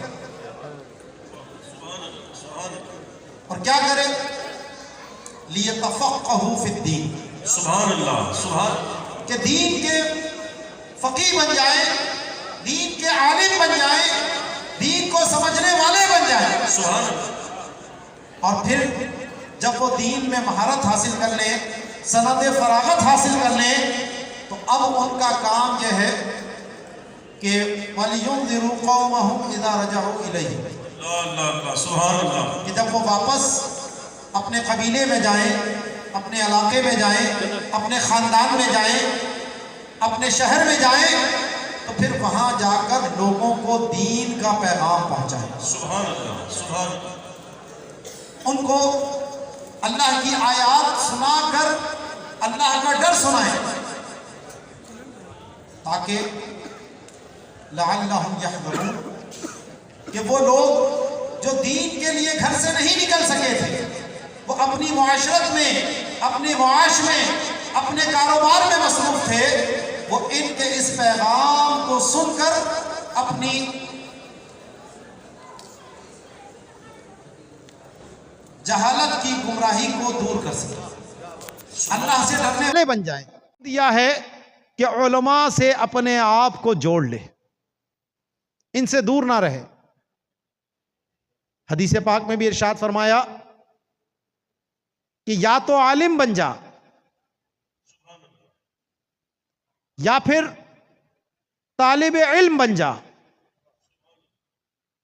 اور کیا کرے، لیتفقہوا فی الدین، سبحان اللہ، سبحان، کہ دین کے فقیہ بن جائیں، دین کے عالم بن جائیں، دین کو سمجھنے والے بن جائیں. سبحان اللہ. اور پھر جب وہ دین میں مہارت حاصل کر لیں، سند فراغت حاصل کر لیں، تو اب ان کا کام یہ ہے کہ وَلْيُنذِرُوا قَوْمَهُمْ إِذَا رَجَعُوا إِلَيْهِ، اللہ، سبحان اللہ. کہ جب وہ واپس اپنے قبیلے میں جائیں، اپنے علاقے میں جائیں، اپنے خاندان میں جائیں، اپنے شہر میں جائیں، تو پھر وہاں جا کر لوگوں کو دین کا پیغام پہنچائیں. سبحان اللہ، سبحان اللہ. ان کو اللہ کی آیات سنا کر اللہ کا ڈر سنائیں، تاکہ لعلہم یحذرون، کہ وہ لوگ جو دین کے لیے گھر سے نہیں نکل سکے تھے، وہ اپنی معاشرت میں، اپنے معاش میں، اپنے کاروبار میں مصروف تھے، وہ ان کے اس پیغام کو سن کر اپنی جہالت کی گمراہی کو دور کر سکے، اللہ سے ڈرنے والے بن جائیں. دیا ہے کہ علماء سے اپنے آپ کو جوڑ لے، ان سے دور نہ رہے. حدیث پاک میں بھی ارشاد فرمایا کہ یا تو عالم بن جا، یا پھر طالب علم بن جا،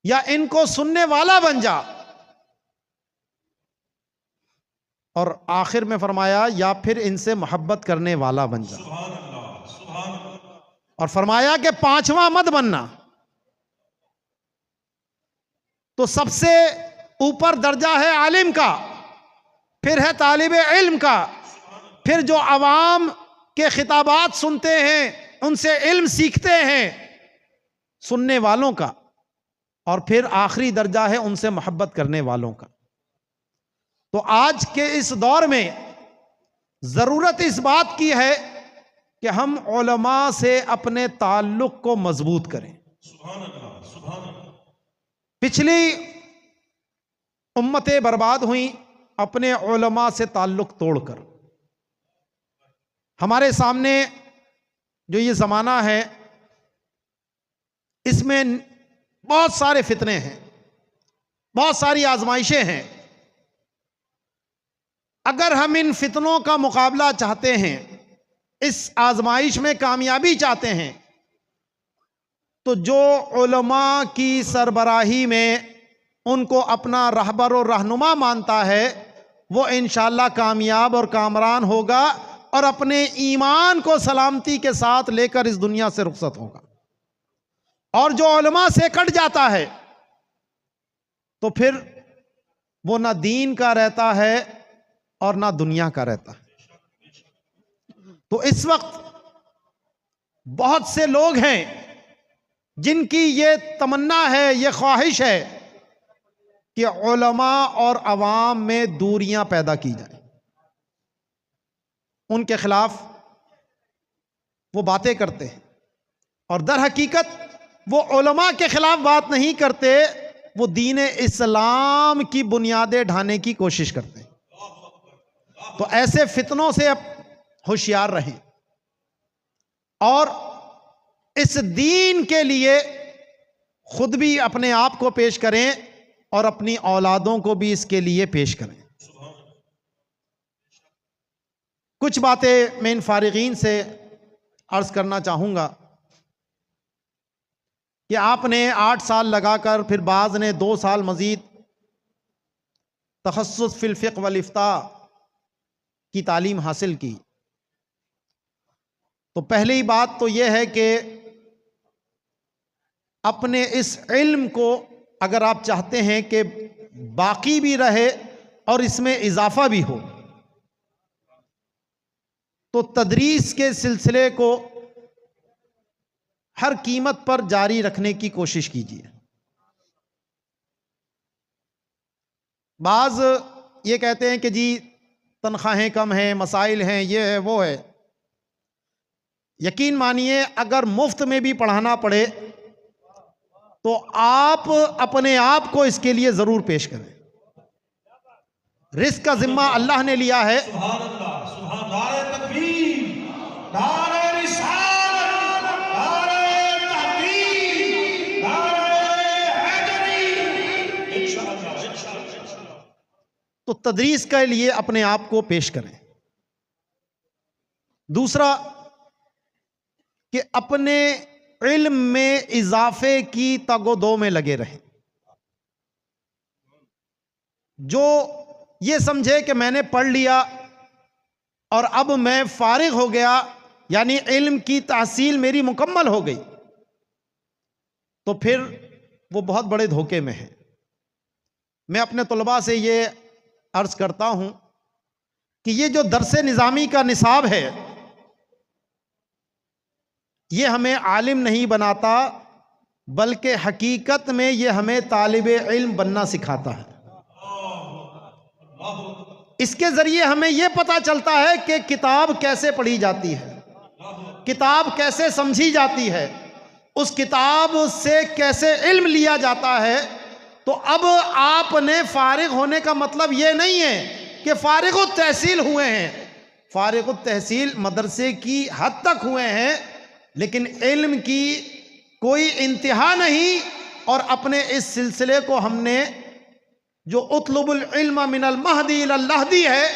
یا ان کو سننے والا بن جا، اور آخر میں فرمایا یا پھر ان سے محبت کرنے والا بن جا. اور فرمایا کہ پانچواں مت بننا. تو سب سے اوپر درجہ ہے عالم کا، پھر ہے طالب علم کا، پھر جو عوام کے خطابات سنتے ہیں، ان سے علم سیکھتے ہیں، سننے والوں کا، اور پھر آخری درجہ ہے ان سے محبت کرنے والوں کا. تو آج کے اس دور میں ضرورت اس بات کی ہے کہ ہم علماء سے اپنے تعلق کو مضبوط کریں. پچھلی امتیں برباد ہوئیں اپنے علماء سے تعلق توڑ کر. ہمارے سامنے جو یہ زمانہ ہے، اس میں بہت سارے فتنے ہیں، بہت ساری آزمائشیں ہیں. اگر ہم ان فتنوں کا مقابلہ چاہتے ہیں، اس آزمائش میں کامیابی چاہتے ہیں، تو جو علماء کی سربراہی میں ان کو اپنا رہبر و رہنما مانتا ہے، وہ انشاءاللہ کامیاب اور کامران ہوگا اور اپنے ایمان کو سلامتی کے ساتھ لے کر اس دنیا سے رخصت ہوگا. اور جو علماء سے کٹ جاتا ہے تو پھر وہ نہ دین کا رہتا ہے اور نہ دنیا کا رہتا ہے. تو اس وقت بہت سے لوگ ہیں جن کی یہ تمنا ہے، یہ خواہش ہے کہ علماء اور عوام میں دوریاں پیدا کی جائیں. ان کے خلاف وہ باتیں کرتے ہیں، اور در حقیقت وہ علماء کے خلاف بات نہیں کرتے، وہ دین اسلام کی بنیادیں ڈھانے کی کوشش کرتے ہیں. تو ایسے فتنوں سے اب ہوشیار رہیں، اور اس دین کے لیے خود بھی اپنے آپ کو پیش کریں اور اپنی اولادوں کو بھی اس کے لیے پیش کریں. کچھ باتیں میں ان فارغین سے عرض کرنا چاہوں گا کہ آپ نے 8 سال لگا کر، پھر بعض نے 2 سال مزید تخصص فی الفقہ والافتاء کی تعلیم حاصل کی. تو پہلی بات تو یہ ہے کہ اپنے اس علم کو اگر آپ چاہتے ہیں کہ باقی بھی رہے اور اس میں اضافہ بھی ہو تو تدریس کے سلسلے کو ہر قیمت پر جاری رکھنے کی کوشش کیجیے۔ بعض یہ کہتے ہیں کہ جی تنخواہیں کم ہیں، مسائل ہیں، یہ ہے وہ ہے۔ یقین مانیے اگر مفت میں بھی پڑھانا پڑے تو آپ اپنے آپ کو اس کے لیے ضرور پیش کریں۔ رزق کا ذمہ اللہ نے لیا ہے، سبحان اللہ، سبحان نعرہ تکبیر، نعرہ رسالت، نعرہ تحقیق، نعرہ حیدری، انشاءاللہ۔ تو تدریس کے لیے اپنے آپ کو پیش کریں۔ دوسرا کہ اپنے علم میں اضافے کی تگ و دو میں لگے رہیں۔ جو یہ سمجھے کہ میں نے پڑھ لیا اور اب میں فارغ ہو گیا، یعنی علم کی تحصیل میری مکمل ہو گئی، تو پھر وہ بہت بڑے دھوکے میں ہے۔ میں اپنے طلباء سے یہ عرض کرتا ہوں کہ یہ جو درس نظامی کا نصاب ہے یہ ہمیں عالم نہیں بناتا، بلکہ حقیقت میں یہ ہمیں طالب علم بننا سکھاتا ہے۔ اس کے ذریعے ہمیں یہ پتا چلتا ہے کہ کتاب کیسے پڑھی جاتی ہے، کتاب کیسے سمجھی جاتی ہے، اس کتاب سے کیسے علم لیا جاتا ہے۔ تو اب آپ نے فارغ ہونے کا مطلب یہ نہیں ہے کہ فارغ التحصیل ہوئے ہیں، فارغ التحصیل مدرسے کی حد تک ہوئے ہیں، لیکن علم کی کوئی انتہا نہیں، اور اپنے اس سلسلے کو ہم نے جو اطلب العلم من المہدی الی اللہدی ہے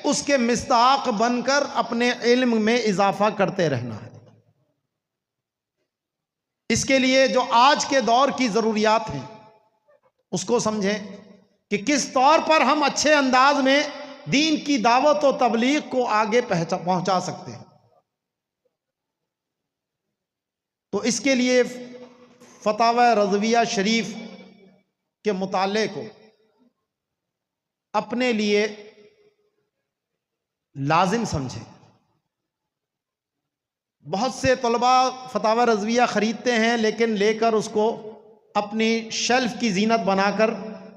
اس کے مصداق بن کر اپنے علم میں اضافہ کرتے رہنا ہے۔ اس کے لیے جو آج کے دور کی ضروریات ہیں اس کو سمجھیں کہ کس طور پر ہم اچھے انداز میں دین کی دعوت و تبلیغ کو آگے پہنچا سکتے ہیں۔ تو اس کے لیے فتاوی رضویہ شریف کے مطالعے کو اپنے لیے لازم سمجھیں۔ بہت سے طلباء فتاوی رضویہ خریدتے ہیں لیکن لے کر اس کو اپنی شیلف کی زینت بنا کر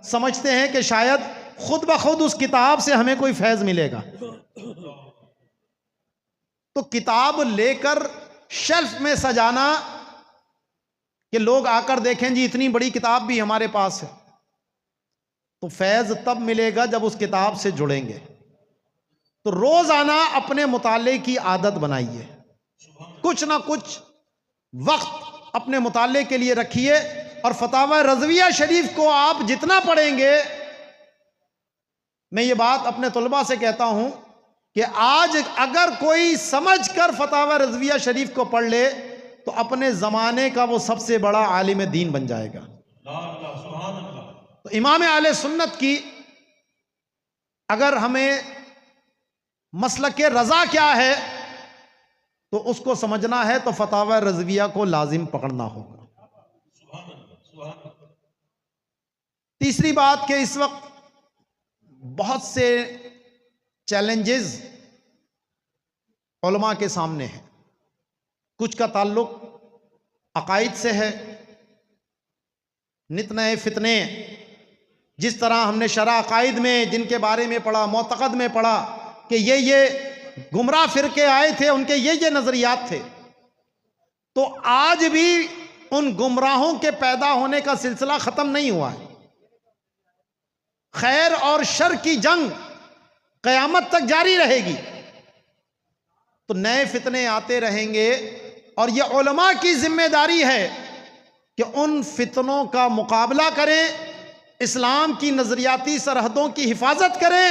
سمجھتے ہیں کہ شاید خود بخود اس کتاب سے ہمیں کوئی فیض ملے گا۔ تو کتاب لے کر شیلف میں سجانا کہ لوگ آ کر دیکھیں جی اتنی بڑی کتاب بھی ہمارے پاس ہے، تو فیض تب ملے گا جب اس کتاب سے جڑیں گے۔ تو روزانہ اپنے مطالعے کی عادت بنائیے، کچھ نہ کچھ وقت اپنے مطالعے کے لیے رکھیے، اور فتاوی رضویہ شریف کو آپ جتنا پڑھیں گے، میں یہ بات اپنے طلباء سے کہتا ہوں کہ آج اگر کوئی سمجھ کر فتاوی رضویہ شریف کو پڑھ لے تو اپنے زمانے کا وہ سب سے بڑا عالم دین بن جائے گا۔ تو امام اہل سنت کی اگر ہمیں مسلک رضا کیا ہے تو اس کو سمجھنا ہے تو فتاوی رضویہ کو لازم پکڑنا ہوگا۔ تیسری بات کہ اس وقت بہت سے چیلنجز علماء کے سامنے ہیں، کچھ کا تعلق عقائد سے ہے، نت نئے فتنے، جس طرح ہم نے شرح عقائد میں جن کے بارے میں پڑھا، معتقد میں پڑھا کہ یہ گمراہ فرقے آئے تھے، ان کے یہ نظریات تھے، تو آج بھی ان گمراہوں کے پیدا ہونے کا سلسلہ ختم نہیں ہوا ہے۔ خیر اور شر کی جنگ قیامت تک جاری رہے گی، تو نئے فتنے آتے رہیں گے، اور یہ علماء کی ذمہ داری ہے کہ ان فتنوں کا مقابلہ کریں، اسلام کی نظریاتی سرحدوں کی حفاظت کریں،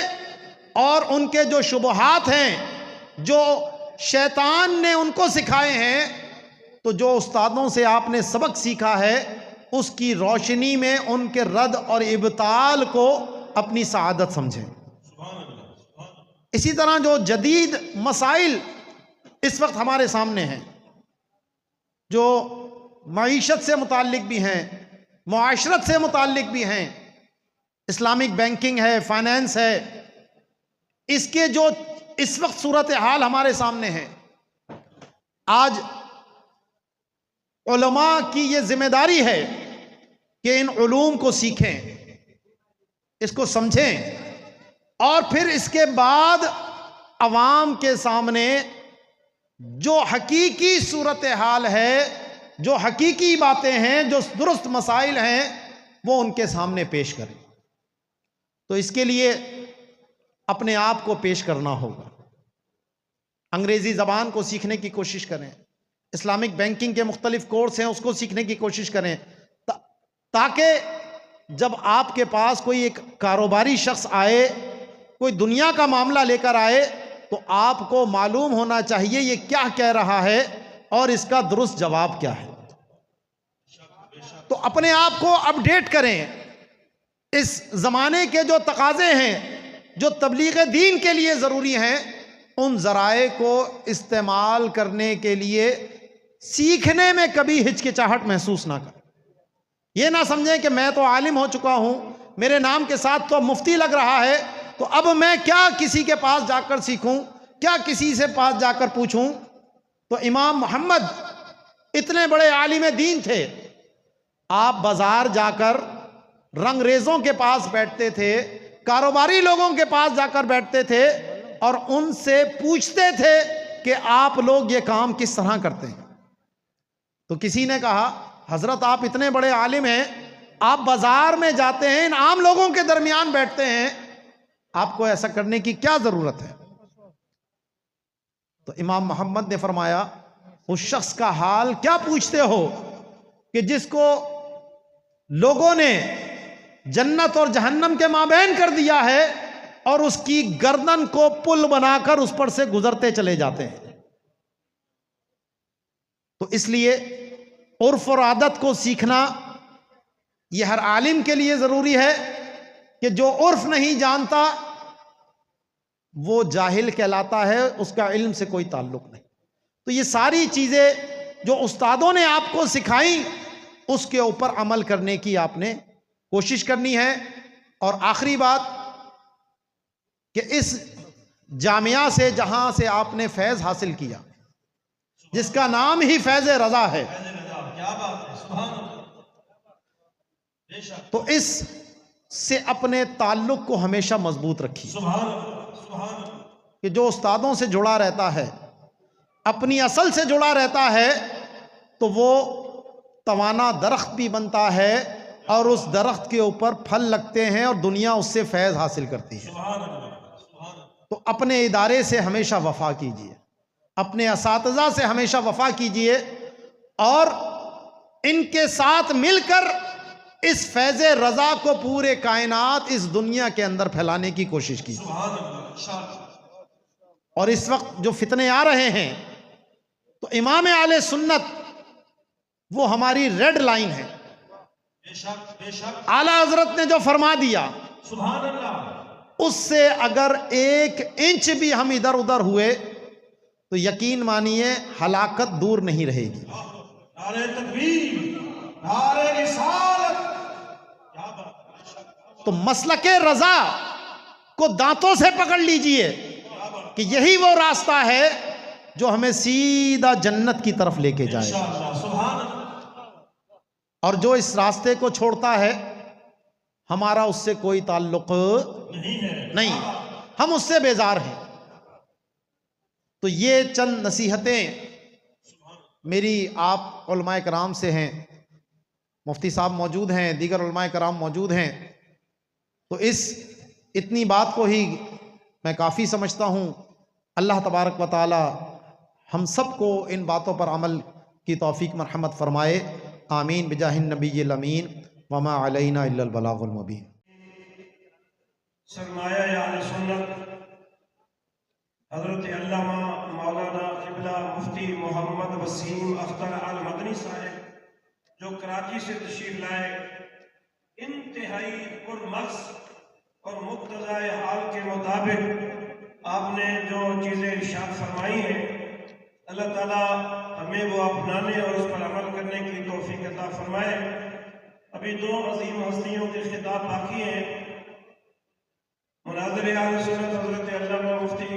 اور ان کے جو شبہات ہیں جو شیطان نے ان کو سکھائے ہیں، تو جو استادوں سے آپ نے سبق سیکھا ہے اس کی روشنی میں ان کے رد اور ابطال کو اپنی سعادت سمجھیں۔ اسی طرح جو جدید مسائل اس وقت ہمارے سامنے ہیں، جو معیشت سے متعلق بھی ہیں، معاشرت سے متعلق بھی ہیں، اسلامک بینکنگ ہے، فائنینس ہے، اس کے جو اس وقت صورتحال ہمارے سامنے ہے، آج علماء کی یہ ذمہ داری ہے کہ ان علوم کو سیکھیں، اس کو سمجھیں، اور پھر اس کے بعد عوام کے سامنے جو حقیقی صورتحال ہے، جو حقیقی باتیں ہیں، جو درست مسائل ہیں، وہ ان کے سامنے پیش کریں۔ تو اس کے لیے اپنے آپ کو پیش کرنا ہوگا، انگریزی زبان کو سیکھنے کی کوشش کریں، اسلامک بینکنگ کے مختلف کورس ہیں اس کو سیکھنے کی کوشش کریں، تاکہ جب آپ کے پاس کوئی ایک کاروباری شخص آئے، کوئی دنیا کا معاملہ لے کر آئے، تو آپ کو معلوم ہونا چاہیے یہ کیا کہہ رہا ہے اور اس کا درست جواب کیا ہے۔ تو اپنے آپ کو اپڈیٹ کریں، اس زمانے کے جو تقاضے ہیں، جو تبلیغ دین کے لیے ضروری ہیں، ان ذرائع کو استعمال کرنے کے لیے سیکھنے میں کبھی ہچکچاہٹ محسوس نہ کریں۔ یہ نہ سمجھیں کہ میں تو عالم ہو چکا ہوں، میرے نام کے ساتھ تو مفتی لگ رہا ہے، تو اب میں کیا کسی کے پاس جا کر سیکھوں، کیا کسی سے پاس جا کر پوچھوں۔ تو امام محمد اتنے بڑے عالم دین تھے، آپ بازار جا کر رنگریزوں کے پاس بیٹھتے تھے، کاروباری لوگوں کے پاس جا کر بیٹھتے تھے اور ان سے پوچھتے تھے کہ آپ لوگ یہ کام کس طرح کرتے ہیں۔ تو کسی نے کہا حضرت آپ اتنے بڑے عالم ہیں، آپ بازار میں جاتے ہیں، ان عام لوگوں کے درمیان بیٹھتے ہیں، آپ کو ایسا کرنے کی کیا ضرورت ہے؟ تو امام محمد نے فرمایا اس شخص کا حال کیا پوچھتے ہو کہ جس کو لوگوں نے جنت اور جہنم کے مابین کر دیا ہے اور اس کی گردن کو پل بنا کر اس پر سے گزرتے چلے جاتے ہیں۔ تو اس لیے عرف اور عادت کو سیکھنا یہ ہر عالم کے لیے ضروری ہے، کہ جو عرف نہیں جانتا وہ جاہل کہلاتا ہے، اس کا علم سے کوئی تعلق نہیں۔ تو یہ ساری چیزیں جو استادوں نے آپ کو سکھائیں، اس کے اوپر عمل کرنے کی آپ نے کوشش کرنی ہے۔ اور آخری بات کہ اس جامعہ سے جہاں سے آپ نے فیض حاصل کیا، جس کا نام ہی فیض رضا ہے، تو اس سے اپنے تعلق کو ہمیشہ مضبوط رکھیے، کہ جو استادوں سے جڑا رہتا ہے، اپنی اصل سے جڑا رہتا ہے، تو وہ توانا درخت بھی بنتا ہے اور اس درخت کے اوپر پھل لگتے ہیں اور دنیا اس سے فیض حاصل کرتی ہے۔ تو اپنے ادارے سے ہمیشہ وفا کیجیے، اپنے اساتذہ سے ہمیشہ وفا کیجیے، اور ان کے ساتھ مل کر اس فیض رضا کو پورے کائنات، اس دنیا کے اندر پھیلانے کی کوشش کیجیے۔ اور اس وقت جو فتنے آ رہے ہیں، تو امام اہل سنت وہ ہماری ریڈ لائن ہے۔ اعلیٰ حضرت نے جو فرما دیا، اس سے اگر 1 انچ بھی ہم ادھر ادھر ہوئے تو یقین مانیے ہلاکت دور نہیں رہے گی۔ نعرہ تکبیر، نعرہ رسالت۔ تو مسلک رضا کو دانتوں سے پکڑ لیجئے کہ یہی وہ راستہ ہے جو ہمیں سیدھا جنت کی طرف لے کے جائے گا، اور جو اس راستے کو چھوڑتا ہے ہمارا اس سے کوئی تعلق نہیں، ہم اس سے بیزار ہیں۔ تو یہ چند نصیحتیں میری آپ علماء کرام سے ہیں، مفتی صاحب موجود ہیں، دیگر علماء کرام موجود ہیں، تو اس اتنی بات کو ہی میں کافی سمجھتا ہوں۔ اللہ تبارک و تعالی ہم سب کو ان باتوں پر عمل کی توفیق مرحمت فرمائے، آمین بجاہ النبی الامین، وما علینا الا البلاغ المبین۔ سرمایہ اہل سنت حضرت علامہ مولانا قبلہ مفتی محمد وسیم اختر المدنی صاحب جو کراچی سے تشریف لائے، انتہائی پرمغز اور مقتضائے حال کے مطابق آپ نے جو چیزیں ارشاد فرمائی ہیں، اللہ تعالیٰ ہمیں وہ اپنانے اور اس پر عمل کرنے کی توفیق عطا فرمائے۔ ابھی دو عظیم ہستیوں کے خطاب باقی ہیں۔ مناظر اہل سنت حضرت علامہ مفتی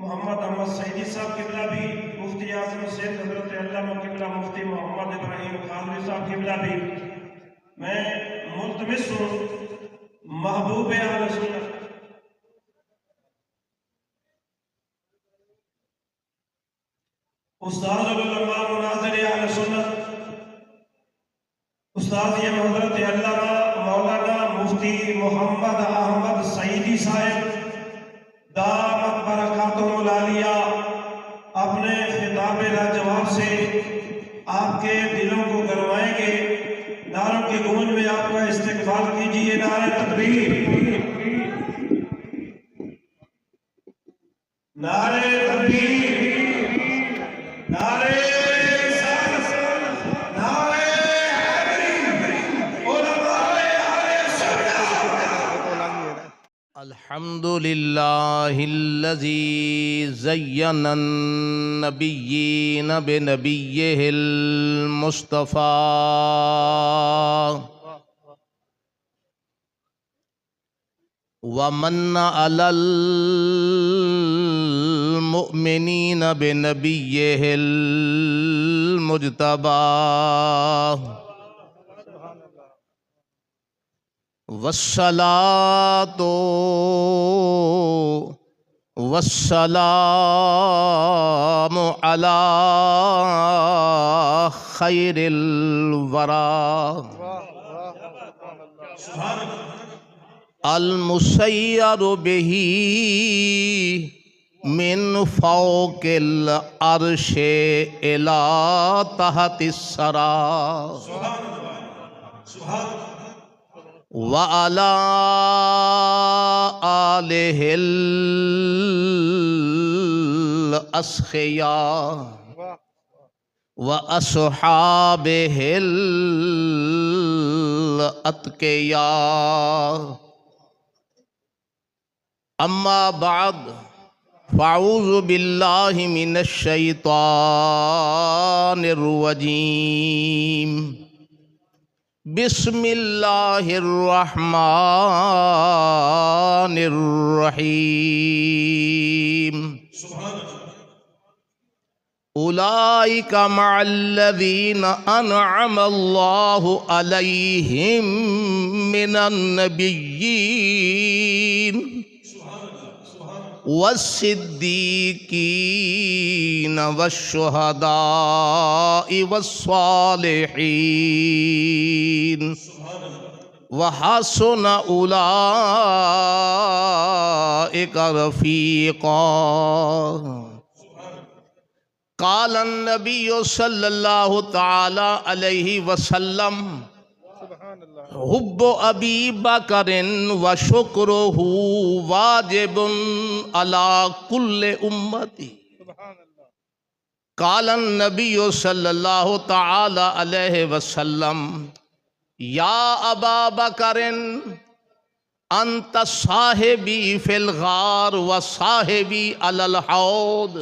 محمد احمد سعیدی صاحب قبلہ بھی، مفتی اعظم سندھ حضرت علامہ قبلہ مفتی محمد ابراہیم قادری صاحب قبلہ بھی۔ میں ملتمس ہوں محبوب اہل سنت استاد العلماء مناظر اہل سنت استاد یہ حضرت علامہ مولانا مفتی محمد احمد سعیدی صاحب دامت برکاتہم العالیہ اپنے خطاب لاجواب سے آپ کے دلوں کو گرمائیں گے۔ نعروں کی گونج میں آپ کا استقبال کیجیے۔ نعرہ تکبیر، نعرہ تکبیر، نعرہ الحمد للہ الذی زین النبیین بنبیہ المصطفیٰ ومن علی المؤمنین بنبیہ المجتبیٰ والصلاة والسلام على خير الورى المسير به من فوق العرش إلى تحت الثرى وعلى آلہ الأسخیاء وأصحابہ الأتقیاء اما بعد فاعوذ باللہ من الشیطان الرجیم بسم اللہ الرحمن الرحیم اولئک مع الذین انعم اللہ علیہم من النبیین والصدیقین والشہداء والصالحین وحسن اولئک رفیقا۔ قال النبی صلی اللہ تعالی علیہ وسلم حب ابی بکر و شکرہ واجب علی کل امتی۔ قال النبی صلی اللہ تعالی علیہ وسلم یا ابا بکر انت صاحبی فی الغار و صاحبی علی الحوض۔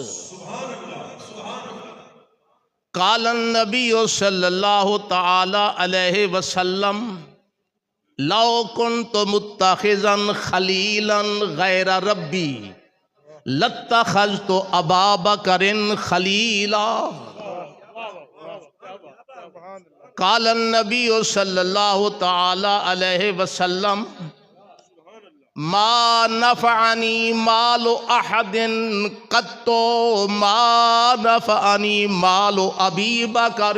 قال النبی صلی اللہ تعالی علیہ وسلم لو کنت متخذا خلیلا غیر ربی لاتخذت ابا بکر خلیلا۔ قال النبی صلی اللہ تعالی علیہ وسلم ما نفعنی مال احد قط ما نفعنی مال ابی بکر۔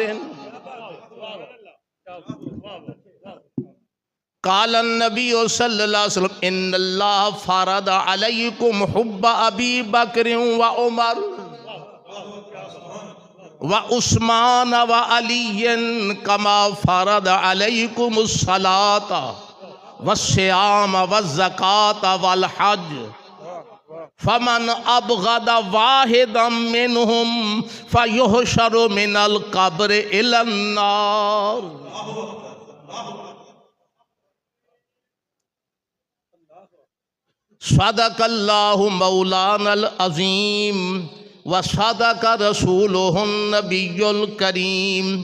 قال النبی صلی اللہ علیہ وسلم ان اللہ فرض علیکم حب ابی بکر و عمر و عثمان و علی کما فرض علیکم الصلاۃ والصیام والزکاۃ والحج فمن ابغض واحدا منہم فیحشر من القبر الی النار۔ صدق اللہ مولانا العظیم وصدق رسولہ النبی الکریم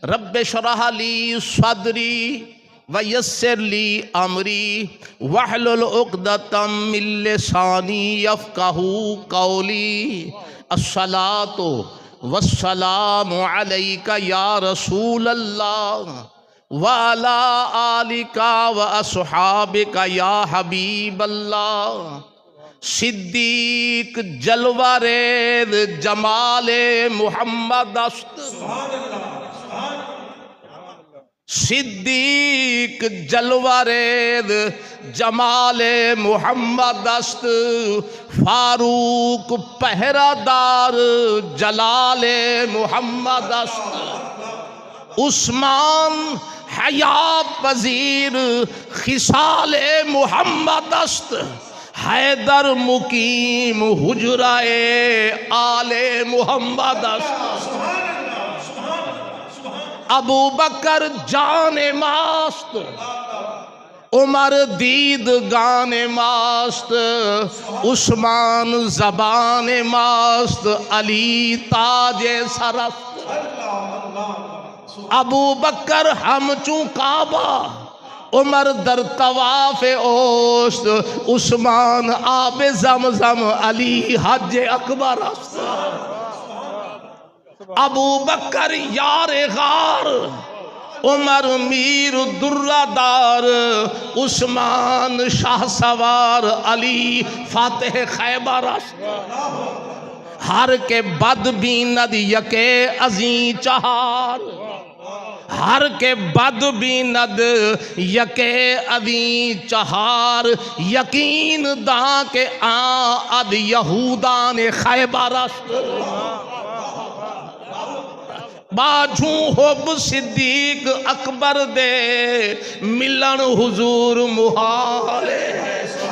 رب اشرح لی صدری ویسر لی امری واحلل عقدۃ من لسانی یفقہوا قولی الصلاۃ والسلام علیک یا رسول اللہ وعلی آلک واصحابک یا حبیب اللہ صدیق جلوہ ریز جمال محمد است صدیق جلوہ ریز جمال محمد است فاروق پہرہ دار جلال محمد است عثمان حیا پذیر خصال محمد است حیدر مقیم حجرہ آل محمد است ابو بکر جان ماست عمر دید گان ماست عثمان زبان ماست علی تاج سرست ابو بکر ہم چون کعبہ عمر در طواف اوست عثمان آب زمزم علی حج اکبر است ابو بکر یار غار عمر میر درہ دار عثمان شاہ سوار علی فاتح خیبر است ہر کے بد بیند یکے عظیم چہار ہر کے بد بیند یکے عظیم چہار یقین داں کے آد یہودان خیبر است باجھوں حب صدیق اکبر دے ملن حضور محالے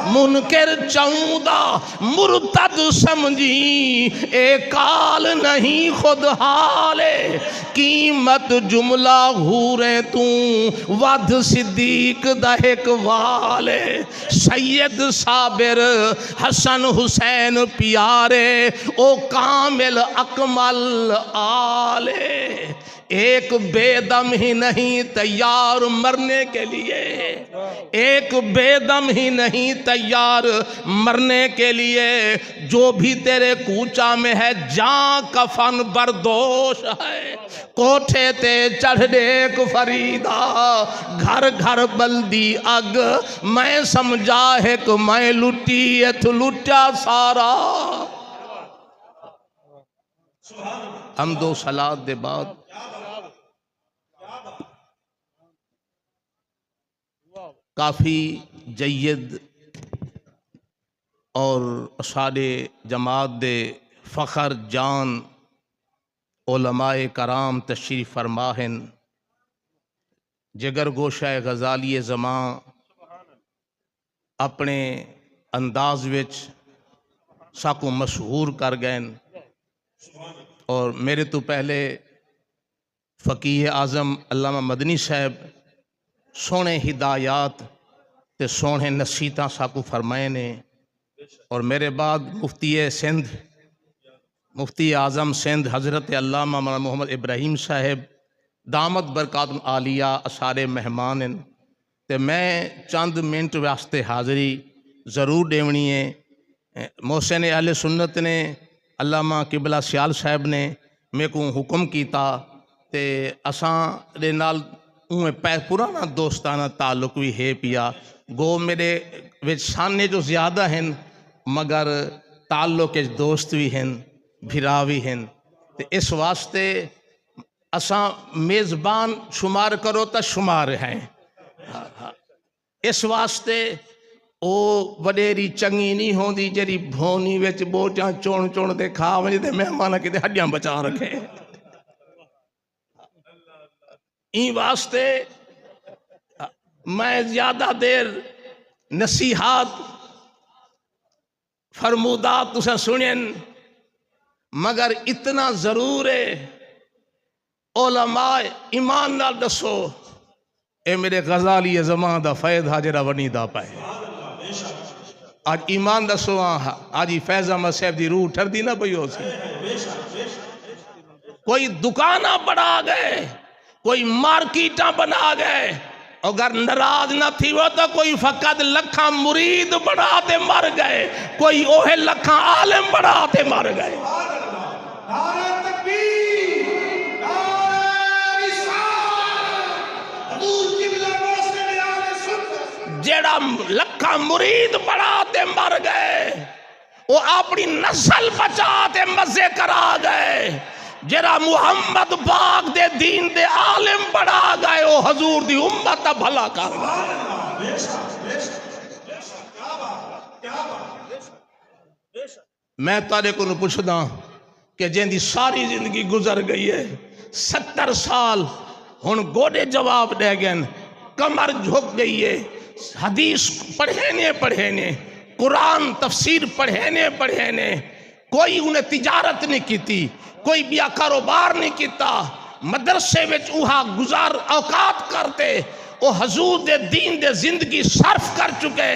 منکر چودہ مرتد سمجھی اے کال نہیں خود حالے قیمت جملہ حوریں توں ود صدیق دہک والے سید صابر حسن حسین پیارے او کامل اکمل آلے ایک بے دم ہی نہیں تیار مرنے کے لیے ایک بے دم ہی نہیں تیار مرنے کے لیے جو بھی تیرے کوچہ میں ہے جان کفن بردوش ہے کوٹھے تے چڑھ دیکھ فریدہ گھر گھر بلدی اگ میں سمجھا ہے کہ میں لٹی ایتھ لٹا سارا حمد و صلاۃ دے بعد کافی جید اور سارے جماعت دے فخر جان علماء کرام تشریف فرماہن جگر گوشہ غزالی زمان اپنے انداز وچ ساکو مشہور کر گئے اور میرے تو پہلے فقیہ اعظم علامہ مدنی صاحب سونے ہدایات تے سونے نصیحتاں ساکو فرمائے نے اور میرے بعد مفتی سندھ مفتی اعظم سندھ حضرت علامہ محمد ابراہیم صاحب دامت برکات عالیہ سارے مہمان ہیں تے میں چند منٹ واسطے حاضری ضرور دیونی ہے محسن اہل سنت نے علامہ قبلہ سیال صاحب نے میں کو حکم کیتا تے اساں دے نال پرانا دوستانہ تعلق بھی ہے پیا گو میرے وچ سانے جو زیادہ ہیں مگر تعلق دوست بھی ہیں بھرا بھی ہیں تے اس واسطے اساں میزبان شمار کرو تا شمار ہیں اس واسطے او وڈیری چنگی نہیں ہوندی جری بھونی وچ بوٹیاں چون چون دے کھا ونجے تے مہمان کتے ہڈیاں بچا رکھے این واسطے میں زیادہ دیر نصیحات فرمودات تسا سنین مگر اتنا ضرور ہے علماء ایمان نال دسو اے میرے غزالی زمان دا فیض حاجرہ ونی دا پائے آج ایمان دسو آج فیض احمد صاحب دی روح ٹھر دی نہ پئی ہو سی کوئی دکانہ بنا گئے کوئی مارکیٹاں بنا گئے اگر ناراض نہ تھی وہ تو کوئی فقط لکھاں مرید بڑھاتے مر گئے کوئی اوہ لکھاں عالم بڑھاتے مر گئے جیڑا لکھاں مرید بڑھاتے مر گئے وہ اپنی نسل بچاتے مزے کرا گئے جرا محمد پاک دے دین دے عالم بڑھا گئے وہ حضور دی امت بھلا کر گئے میں تارے کو پوچھدا کہ جن دی ساری زندگی گزر گئی ہے 70 سال ہن گوڑے جواب دے گئے کمر جھک گئی ہے حدیث پڑھینے قرآن تفسیر پڑھینے کوئی انہیں تجارت نہیں کیتی کوئی بیا کاروبار نہیں کیتا مدرسے وچ اوہا گزار اوقات کرتے او حضور دے دین دے زندگی صرف کر چکے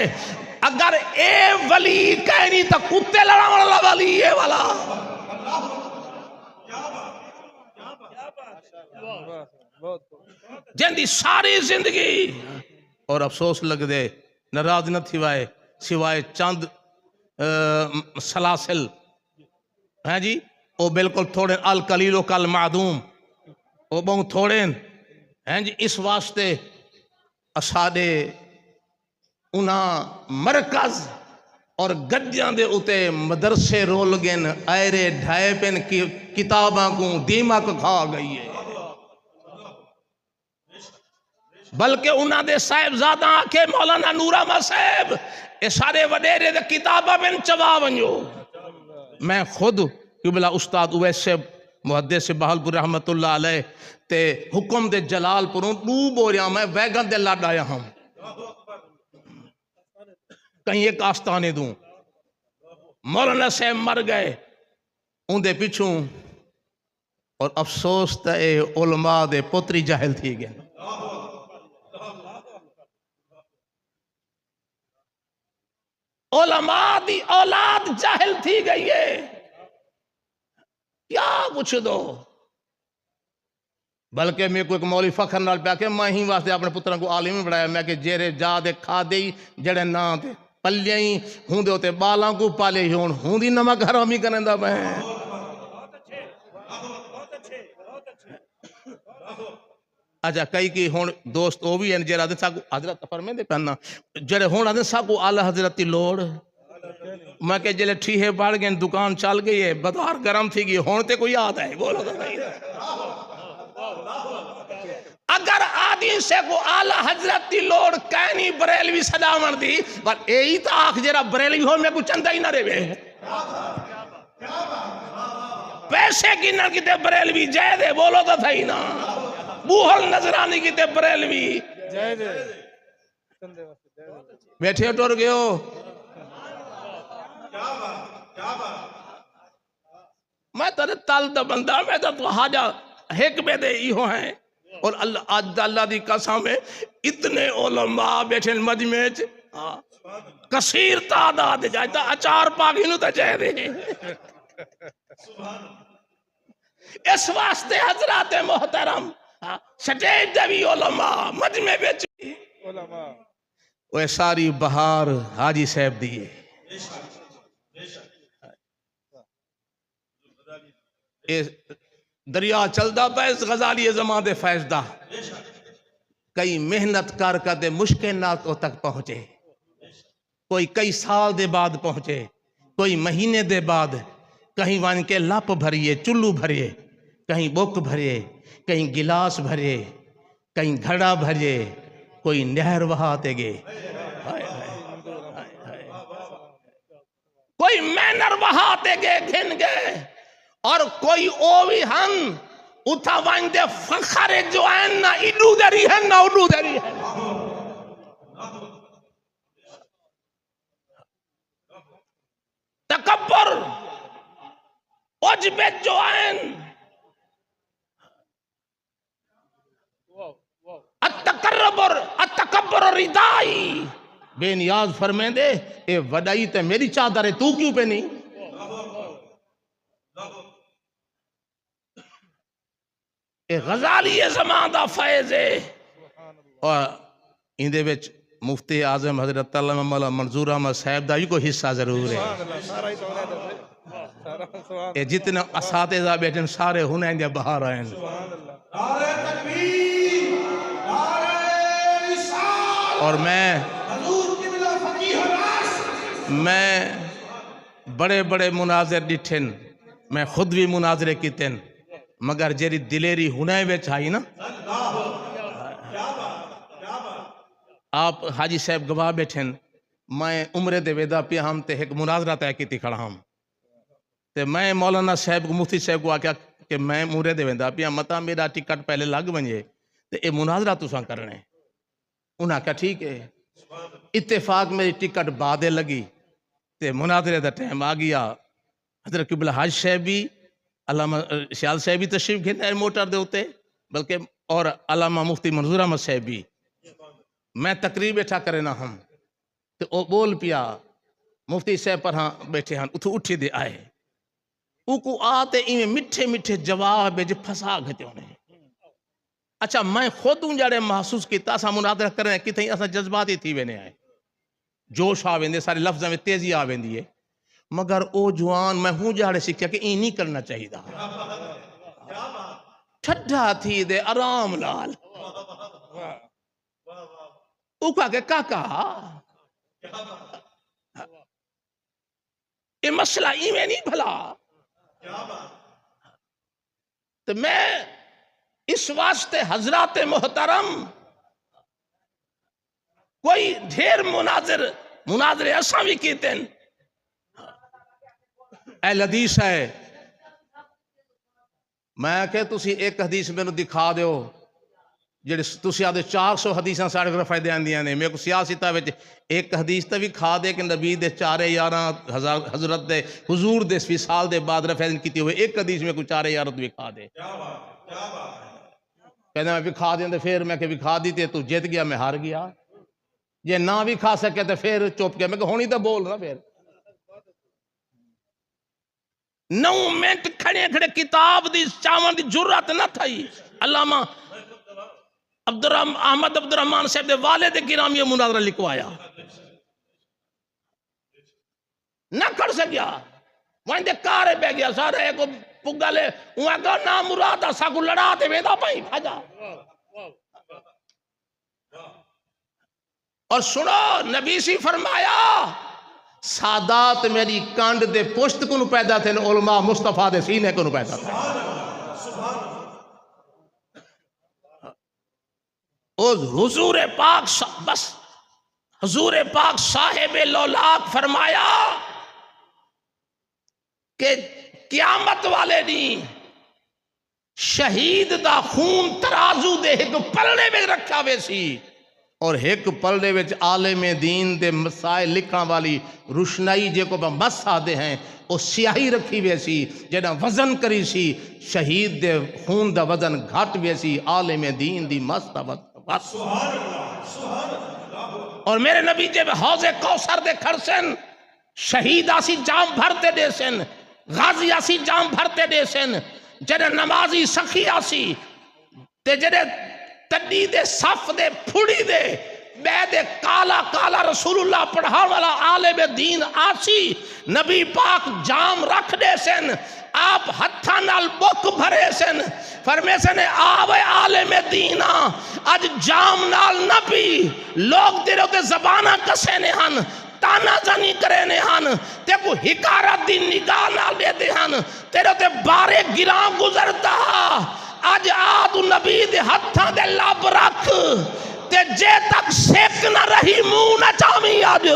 اگر اے ولی کہنی تا کتے لڑا والا ولی اے والا جن دی ساری زندگی اور افسوس لگ دے ناراض نہ تھی وائے سوائے چند سلاسل ہیں جی وہ بالکل تھوڑے القلیل و کل معدوم وہ بہت تھوڑے ہیں جی اس واسطے اساڑے انہاں مرکز اور گدیاں دے اتے مدرسے رول گن ایرے ڈھائے پین کتاباں کو دیمک کھا گئی ہے بلکہ انہاں دے صاحبزادہ آکھے مولانا نور احمد صاحب اے سارے وڈیرے دے کتابہ بن چوا ونجو میں خود قبلہ استاد اویس محدث بہلپور رحمت اللہ علیہ تے حکم دے جلال پروں ڈوب ہو رہا میں ویگن دے لڑ آیا ہم کہیں ایک آستانے دوں مولانا صاحب مر گئے ان دے پیچھوں اور افسوس تے علماء دے پتری جاہل تھی گئے علماء دی اولاد جاہل تھی گئی ہے کیا کچھ دو بلکہ میں کوئی مولوی فخر نال پیا کہ میں ہی واسطے اپنے پتروں کو عالم بڑھایا میں کہ جیرے جا دے کھا دے جڑے نا دے پلیاں ہی ہوں دے ہوتے بالاں کو پالے ہی ہوں دی نمک حرامی کرنے دا میں اچھا کئی کی ہون دوست وہ بھی ہیں جیرا دے ساکو حضرت فرمے دے پہننا جڑے ہون آدھے ساکو آلہ حضرت لوڑ میں کہ جلے ٹھیہے بڑھ گئے دکان چال گئی ہے بدار گرم تھی گئی ہون تے کوئی یاد ہے بولو تو نہیں اگر آدھی سے کو آلہ حضرت لوڑ کہنی بریلوی صداون دی پر ایہی تا آنکھ جیرا بریلوی ہو میں کو چندہ ہی نہ رہے بے پیسے کی نہ کتے بریلوی جائے دے بولو تو تھا ہی نا بوہل نظرانی کی تے بریلوی بیٹھے ٹور گئے ہو میں ترے تال دا بندہ میں تو حاجہ حکمے دے ہی ہو ہیں اور اللہ دی قسم میں اتنے علماء بیٹھے مجمع کثیر تعداد جائے اچار پاگی نو تا جائے دے اس واسطے حضرات محترم سٹیج دے بھی علماء مجمع بیچی وہ ساری بہار حاجی صاحب دیئے دریا چلدا پیس غزالی زمان دے فیضدہ کئی محنت کر دے مشکلاتوں تک پہنچے کوئی کئی سال دے بعد پہنچے کوئی مہینے دے بعد کہیں وان کے لپ بھریے چلو بھریے کہیں بک بھریے کہیں گلاس بھریے کہیں گھڑا بھریے کوئی نہر وہاتے گے کوئی مینر وہاتے گے گھن گے اور کوئی اووی ہن اتھا وان دے فخر جو ہیں نا اڈو دری ہے نا اڈو دری ہے تکبر عجب جو ہیں التکبر ردائی بے نیاز فرمیں دے اے وڈائی تے میری چادر ہے تو کیوں پہ نہیں؟ اے غزالی زمان دا فیض ہے۔ اور اندے وچ مفتی اعظم حضرت علامہ مولانا منظور احمد صاحب دا بھی کوئی حصہ ضرور ہے۔ اے جتنے اساتذہ بیٹھن سارے ہنین دے باہر آئیں۔ اور میں بڑے بڑے مناظر ڈٹھن، میں خود بھی مناظرے کیتن، مگر جیری دلیری ہنے وچ آئی نا، آپ حاجی صاحب گواہ بیٹھن، میں عمرے دے ویدہ پہ ہم تے ایک مناظرہ طے کیتی کھڑا ہم تے میں مولانا صاحب کو مفتی صاحب کو آکھیا کہ میں عمرے دے ویدہ پہ متا میرا ٹکٹ پہلے لگ بنجے تے اے مناظرہ تساں کرنے، انہاں کہا ٹھیک ہے۔ اتفاق میری ٹکٹ بعدے لگی تے مناظرے دا ٹائم آ گیا۔ حضرت قبلہ حاج صاحب بھی، علامہ سیال صاحب بھی تشریف گھنٹے موٹر دے ہوتے، بلکہ اور علامہ مفتی منظور احمد صاحب بھی، میں تقریر بیٹھا کرے نا ہم تو او بول پیا مفتی صاحب پر ہاں بیٹھے ہاں اتھو اٹھی دے آئے او کو آتے ایویں مٹھے مٹھے جواب جو پھسا گھتے ہونے۔ اچھا میں خود ہوں جاڑے محسوس کیتا اسا مناظرہ کرنے کتھیں اسا جذباتی تھی وینے آئے، جوش آ ویندے، سارے لفظوں میں تیزی آ ویندی ہے، مگر او جوان میں ہوں جاڑے سکھیا کہ این نہیں کرنا چاہیے دا، ٹھڈا تھی دے آرام لال۔ او کہا کہ کاکا یہ مسئلہ ایویں نہیں بھلا، تو میں اس واسطے حضرات محترم کوئی ڈھیر مناظر ایسا بھی کیتے ہیں، اہل حدیث ہے، میں کہ تسی ایک حدیث میں دکھا دیو جڑے تسی آدھے 400 حدیثاں ساڑھے کو رفائی دیان دیاں نے، میں کو سیاسی تاویچ ایک حدیث تا بھی کھا دے کہ نبی دے 411 حضرت دے حضور دے وصال دے بعد رفائی دین کیتی ہوئے ایک حدیث میں کو 411 بھی کھا دے، کہنے میں بھی کھا دیں تو پھر میں کہ بھی کھا دیتے تو جیت گیا میں ہار گیا، یہ نہ بھی کھا سکے تو پھر چوپ گیا، میں کہ ہونی تو بول رہا پھر 9 منٹ کھڑے کھڑے کتاب دی چاون دی جرات نہ تھائی۔ علامہ احمد عبدالرحمن صاحب دے والد گرامی مناظرہ لکھوایا نہ کر سکیا، وہاں دے کارے بے گیا سارے ایک پگا لے وہاں کہا نا مراد سا کو لڑا دے ویدہ پائی بھاجا۔ اور سنو نبی سی فرمایا سادات میری کانڈ دے پشت کو پیدا تھے، علماء مصطفیٰ دے سینے کو پیدا تھے۔ حضور پاک بس حضور پاک صاحب لولاک فرمایا کہ قیامت والے نہیں شہید دا خون ترازو دے ایک پلڑے میں رکھا وے سی اور ایک پلڑے میں عالم دین دے مسائل لکھاں والی روشنائی جے کو مسا دے ہیں وہ سیاہی رکھی وے سی جنہ وزن کری سی شہید دے خون دا وزن گھٹ وے سی عالم دین دی مستا وزن۔ اور میرے نبی جب حوض کوثر دے کھڑسن شہید آسی جام بھرتے دے سن، غازی آسی جام بھرتے دے سن، جنہ نمازی سخی آسی تے جنہ تڈی دے صف دے پھوڑی دے بے دے کالا کالا رسول اللہ پڑھا والا عالم دین آسی، نبی پاک جام رکھ دے سن، آپ ہتھا نال بک بھرے سن، فرمے سن آوے عالم دینا آج جام نال نہ پی، لوگ تیرے ہوتے زبانہ کسے نے ہن، تانا زنی کرے نے ہن، تے کو حکارت دی نگاہ نال دے دے ہن، تیرے ہوتے بارے گران گزرتا، آج آدھو نبی دے ہتھاں دے لب رکھ، تے جے تک سیک نہ رہی منہ نہ چامی آج۔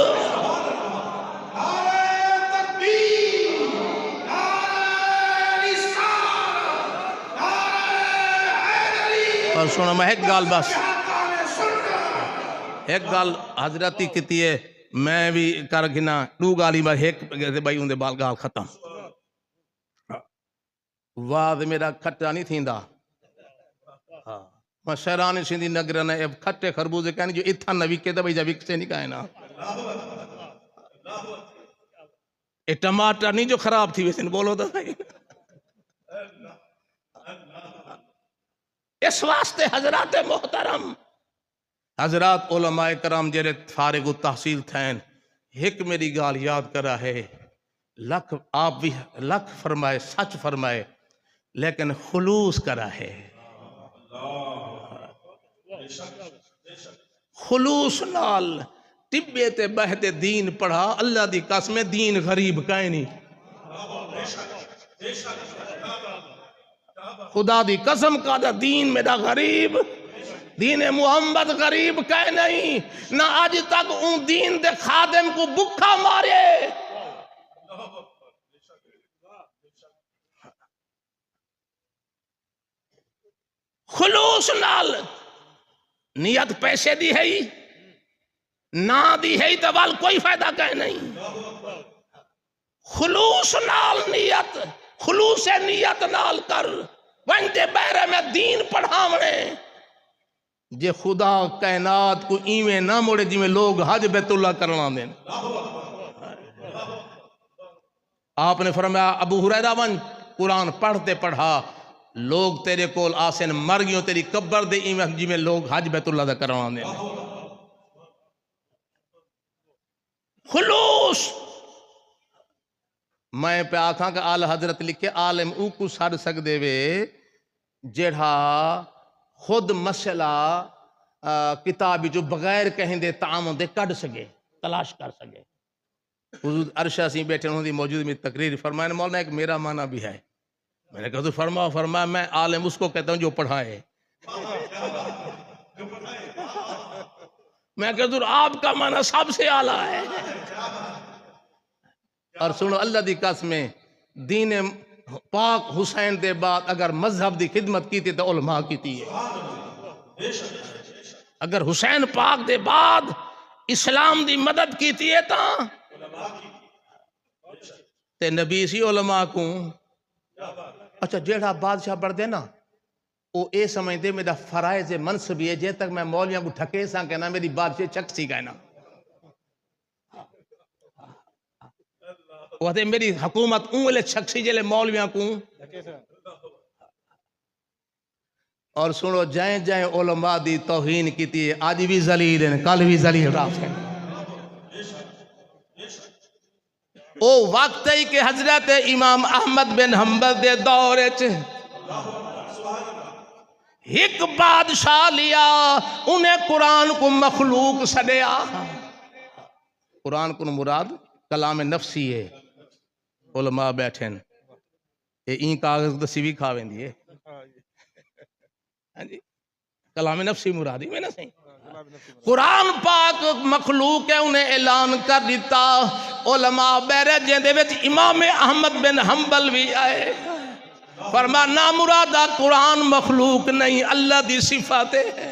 اور سنو میں ایک گال بس ایک گال حضرتی کیتی ہے میں بھی کر گنا دو گالی میں ایک بھائی ان دے بال گال ختم واد میرا کھٹا نہیں تھیندا میں شہرانی سندھی نگرہ نے کھٹے خربوزے کہنے جو اتھا نوی کے دا بھائی جب ایک سے نہیں کہنا یہ ٹماٹر نہیں جو خراب تھی ویسے بولو تو بھائی. اس واسطے حضرات محترم، حضرات علماء کرام جڑے فارغ التحصیل تھین، ایک میری گال یاد کرا ہے، لکھ آپ بھی لکھ فرمائے، سچ فرمائے، لیکن خلوص کرا ہے. خلوص نال طبے تے بہتے دین پڑھا، اللہ دی قسم دین غریب کائیں نہیں. خدا دی قسم کا دا دین میرا غریب، دین محمد غریب کائیں نہیں. نہ آج تک ان دین دے خادم کو بکھا مارے. خلوص نال نیت پیسے دی ہے نہ دی ہے تو وال کوئی فائدہ کہیں نہیں. خلوص نال نیت، خلوص نیت نال کر وانتے بہرے میں دین پڑھاونے. جے خدا کائنات کو ایویں نہ موڑے جی میں لوگ حج بیت اللہ کرنا دیں. آپ نے فرمایا ابو ہریرہ ون قرآن پڑھتے پڑھا لوگ تیرے کول آسن مر گیوں تیری قبر دے ایویں جی میں لوگ حج بیت اللہ دا کرنا دیں. خلوص میں پہ آکھاں کہ آل حضرت لکھے عالم او کو سڑ سک دے وے جڑا خود مسئلہ کتابی جو بغیر کہیں دے تعامل دے کڑ سکے، تلاش کر سکے. حضور عرشہ سی بیٹھے انہوں نے موجود میں تقریر فرمائے مولانا ایک میرا معنی بھی ہے. میں نے کہا تو فرمایا میں عالم اس کو کہتا ہوں جو پڑھائے. میں کہتا ہوں آپ کا معنی سب سے اعلیٰ ہے. اور سنو اللہ دی قسم دین پاک حسین دے بعد اگر مذہب دی خدمت کی تھی تو علماء کی تھی. اگر حسین پاک دے بعد اسلام دی مدد کی تھی تے نبی سی علماء کو. اچھا جیڑا بادشاہ بڑھ دے نا وہ اے سمجھ دے میرا فرائض منصبی ہے جے تک میں مولیاں کو ٹھکے ساں کہنا میری بادشاہ چک سی کہنا. وہ تے میری حکومت اونلے چھک سی جلے مولویاں کو. اور سنو جائیں جائیں علماء دی توہین کی تھی آج بھی ذلیل ہیں کل بھی ذلیل راف ہیں. او وقت ہی کہ حضرت امام احمد بن حنبل دے دورے ایک بادشاہ لیا انہیں قرآن کو مخلوق سڑیا. قرآن کو مراد کلام نفسی ہے. علماء بیٹھیں این کاغذ دسی بھی کھاویں دیئے کلام نفسی مرادی میں نہ سہیں. قرآن پاک مخلوق ہے انہیں اعلان کر دیتا. علماء بیرے جیندے وچ امام احمد بن حنبل بھی آئے فرما نا مرادہ قرآن مخلوق نہیں اللہ دی صفات ہے.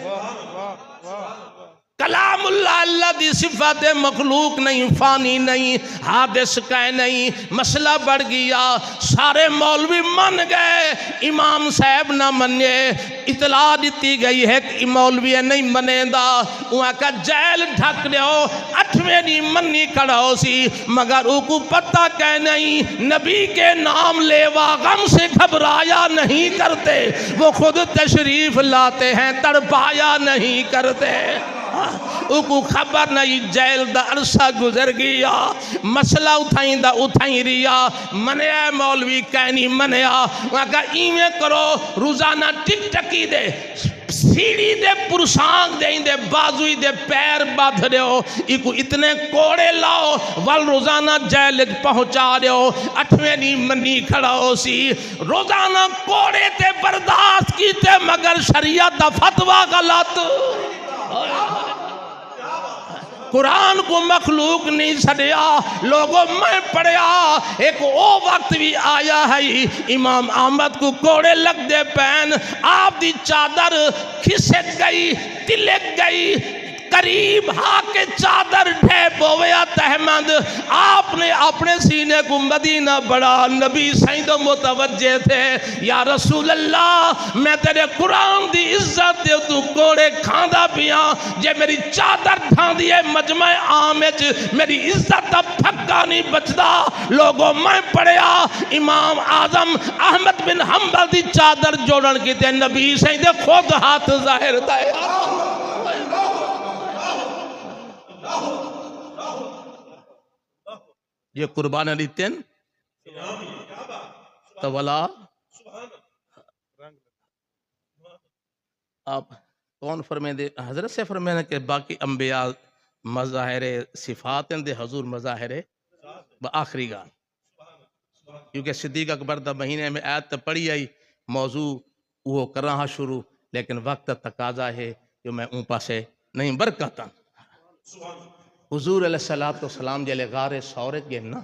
کلام اللہ دی صفات مخلوق نہیں، فانی نہیں، حادث کہیں نہیں. مسئلہ بڑھ گیا سارے مولوی من گئے امام صاحب نہ منے. اطلاع دیتی گئی ہے کہ مولوی نہیں منے دا وہاں کا جیل ڈھک دیو 8ویں نہیں منی کھڑا ہو سی. مگر او کو پتہ کہ نہیں نبی کے نام لیوا غم سے گھبرایا نہیں کرتے، وہ خود تشریف لاتے ہیں تڑپایا نہیں کرتے. او کو خبر نہیں جیل دا عرصہ گزر گیا مسئلہ اٹھائیں ریا. منیا مولوی کہنی منیا وہاں کا ایویں کرو روزانہ ٹک ٹکی دے سیڑھی دے پرسانگ دے بازوی دے پیر باندھ دیو ایکو اتنے کوڑے لاؤ وال روزانہ جیل پہنچا دیو. 8ویں نہیں منی کھڑا ہو سی روزانہ کوڑے تے برداشت کیتے مگر شریعت دا فتوہ غلط. قرآن کو مخلوق نہیں سڑیا. لوگوں میں پڑھیا ایک او وقت بھی آیا ہے امام احمد کو کوڑے لگ دے پین آپ دی چادر کھسک گئی تلک گئی قریب ہا کے چادر ڈھے بویت احمد، آپ نے اپنے سینے کو مدینہ بڑا، نبی سائیں متوجہ تھے، یا رسول اللہ میں تیرے قرآن دی عزت دے تو کوڑے کھاندا پیاں، جے میری چادر ڈھان دیے مجمع عام وچ میری عزت دا پھکا نہیں بچدا۔ لوگوں میں پڑھیا امام اعظم احمد بن حنبل دی چادر جوڑن کی تے نبی سائیں دے خود ہاتھ ظاہر دا ہے۔ یہ قربان علی تین تولا آپ کون فرمائیں دے؟ حضرت سے فرمائیں کہ باقی انبیاء مظاہر صفات دے، حضور مظاہر آخری گان، کیونکہ صدیق اکبر دا مہینے میں آیت پڑھی آئی، موضوع وہ کر رہا شروع، لیکن وقت تقاضا ہے کہ میں اون پاسے نہیں برکتا۔ حضور علیہ السلام جلے غار سورت گئے نا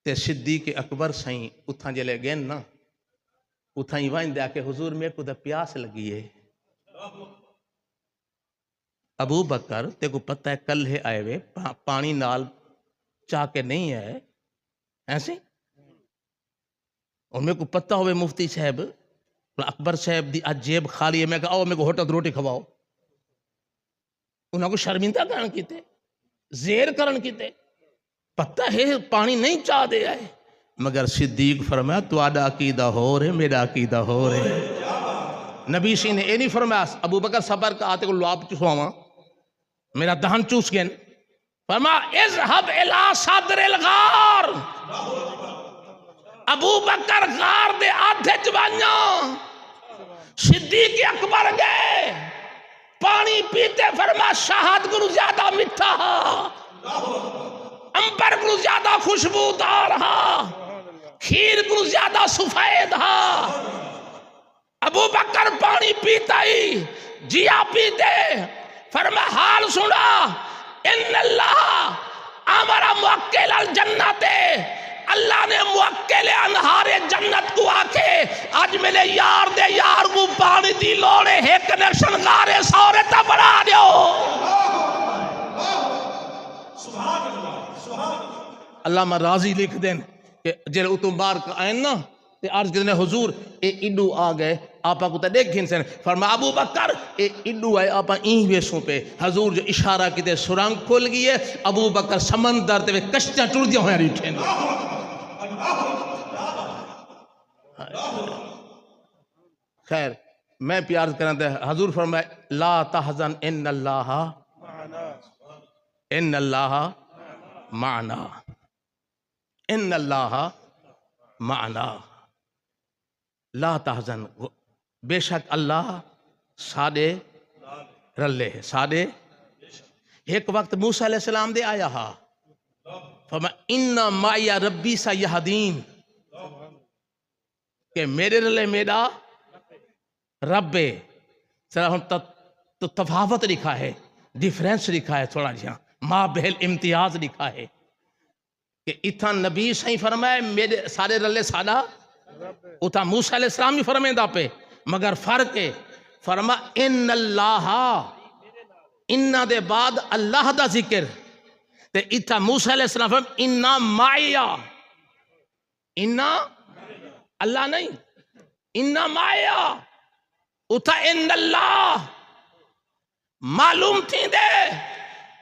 تے صدیق اکبر سائیں اتھاں جلے گئے نا، اتھاں ہی وائن دیا کہ حضور میرے کو دا پیاس لگی ہے۔ ابو بکر تے کو پتہ ہے کل ہے آئے ہوئے پانی نال چاہ کے نہیں ہے ایسے، اور میرے کو پتہ ہوئے مفتی صاحب اکبر صاحب دی آج جیب خالی ہے، میں کہا آؤ میرے کو ہوٹل روٹی کھواؤ، انہوں کو شرمندہ کرن کیتے، زیر کرن کیتے، پتہ ہے پانی نہیں چاہ دے آئے، مگر صدیق فرمایا تو آدھا عقیدہ ہو رہے میرا عقیدہ ہو رہے۔ نبی سی نے اے نہیں فرمایا ابو بکر صبر کا آتے کو لواب چسواما میرا دہن چوس گئن، فرمایا اذهب الى صدر الغار، ابو بکر غار دے آدھے جوانیا، صدیق اکبر گئے پانی پیتے، فرمایا شہد گرو زیادہ مٹھا امبر گرو زیادہ خوشبودار ہا، کھیر گرو زیادہ سفید ہا۔ ابو بکر پانی پیتا ہی جیا پیتے، فرمایا حال سنا، ان اللہ امر موکل الجنت، اللہ نے موکل انہار جنت کو آکے آج میرے یار دے یار کو پانی دی لوڑے ہے کنیکشن غارے سورتا بڑھا دیو۔ علامہ راضی لکھ دیں کہ جلے اتم بار کا آئین نا تے عرض کرنے حضور اے اڈو آ گئے آپا کو تا دیکھ گھن سن، فرمایا ابو بکر اے اڈو آئے آپا این ویسوں پہ، حضور جو اشارہ کی تے سرنگ کھول گئی ہے، ابو بکر سمندر تے کشتیاں ٹر دیا ہوئے ریٹھیں۔ خیر میں پیار کرنا دے، حضور فرمایا لا تحزن ان اللہ معنا، ان اللہ معنا، لا تحزن، بے شک اللہ ساڑے رلے ہے، ساڑے۔ ایک وقت موسیٰ علیہ السلام دے آیا ہا، فرمایا اِنَّا مَعِيَ رَبِّي سَيَهْدِينِ، کہ میرے رلے میرا رب ہے۔ ذرا ہم تو تفاوت لکھا ہے، ڈیفرنس لکھا ہے تھوڑا جہاں، ما بہل امتیاز لکھا ہے کہ اتھا نبی صحیح فرمائے میرے سارے رلے سادہ، اتھا موسیٰ علیہ السلام بھی فرمائے دا پہ، مگر فرق ہے، فرما ان اللہ، انہ دے بعد اللہ دا ذکر، تے اتھا موسیٰ علیہ السلام فرما انہ مائیا، انہ اللہ نہیں، انہ مائیا، اتھا ان اللہ معلوم تھی دے،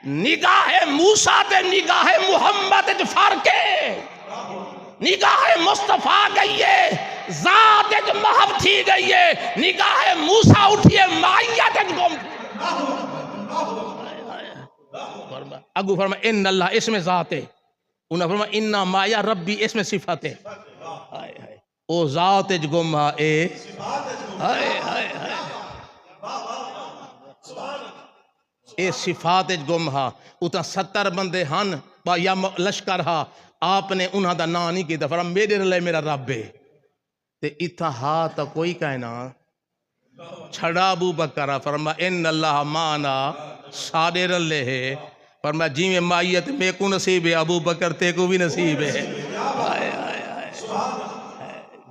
نگاہ موسیٰ تے نگاہ محمد جو فرق ہے، نگاہ مصطفیٰ گئی ہے، ذات جو محب تھی گئی ہے، نگاہ موسیٰ اٹھئے مائیت گم اگو فرما ان اللہ اس میں ذات ہے، انہوں فرما انہا مایا ربی اس میں صفت ہے، او ذات جو گم اے اے صفات گم ہا، اتنا 70 بندے ہن یا لشکر ہا، آپ نے انہاں دا نا نہیں کیتا، فرما میرے رلے میرا رب ہے، تے اتنا ہا تا کوئی کہنا چھڑا ابو بکرہ، فرما ان اللہ مانا سارے رلے ہے، فرما جی میں مائیت میں کو نصیب ہے، ابو بکر تے کو بھی نصیب ہے،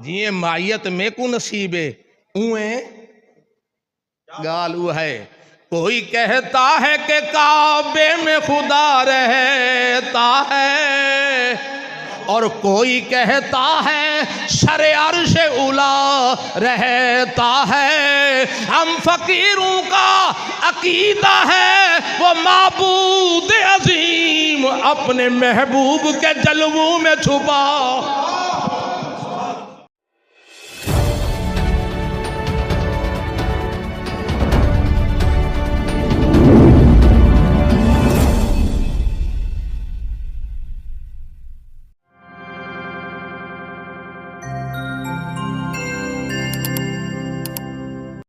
جی مائیت میں کو نصیب ہے، اوہیں گال وہ ہے، کوئی کہتا ہے کہ کعبے میں خدا رہتا ہے، اور کوئی کہتا ہے سر عرش اولا رہتا ہے۔ ہم فقیروں کا عقیدہ ہے وہ معبود عظیم اپنے محبوب کے جلووں میں چھپا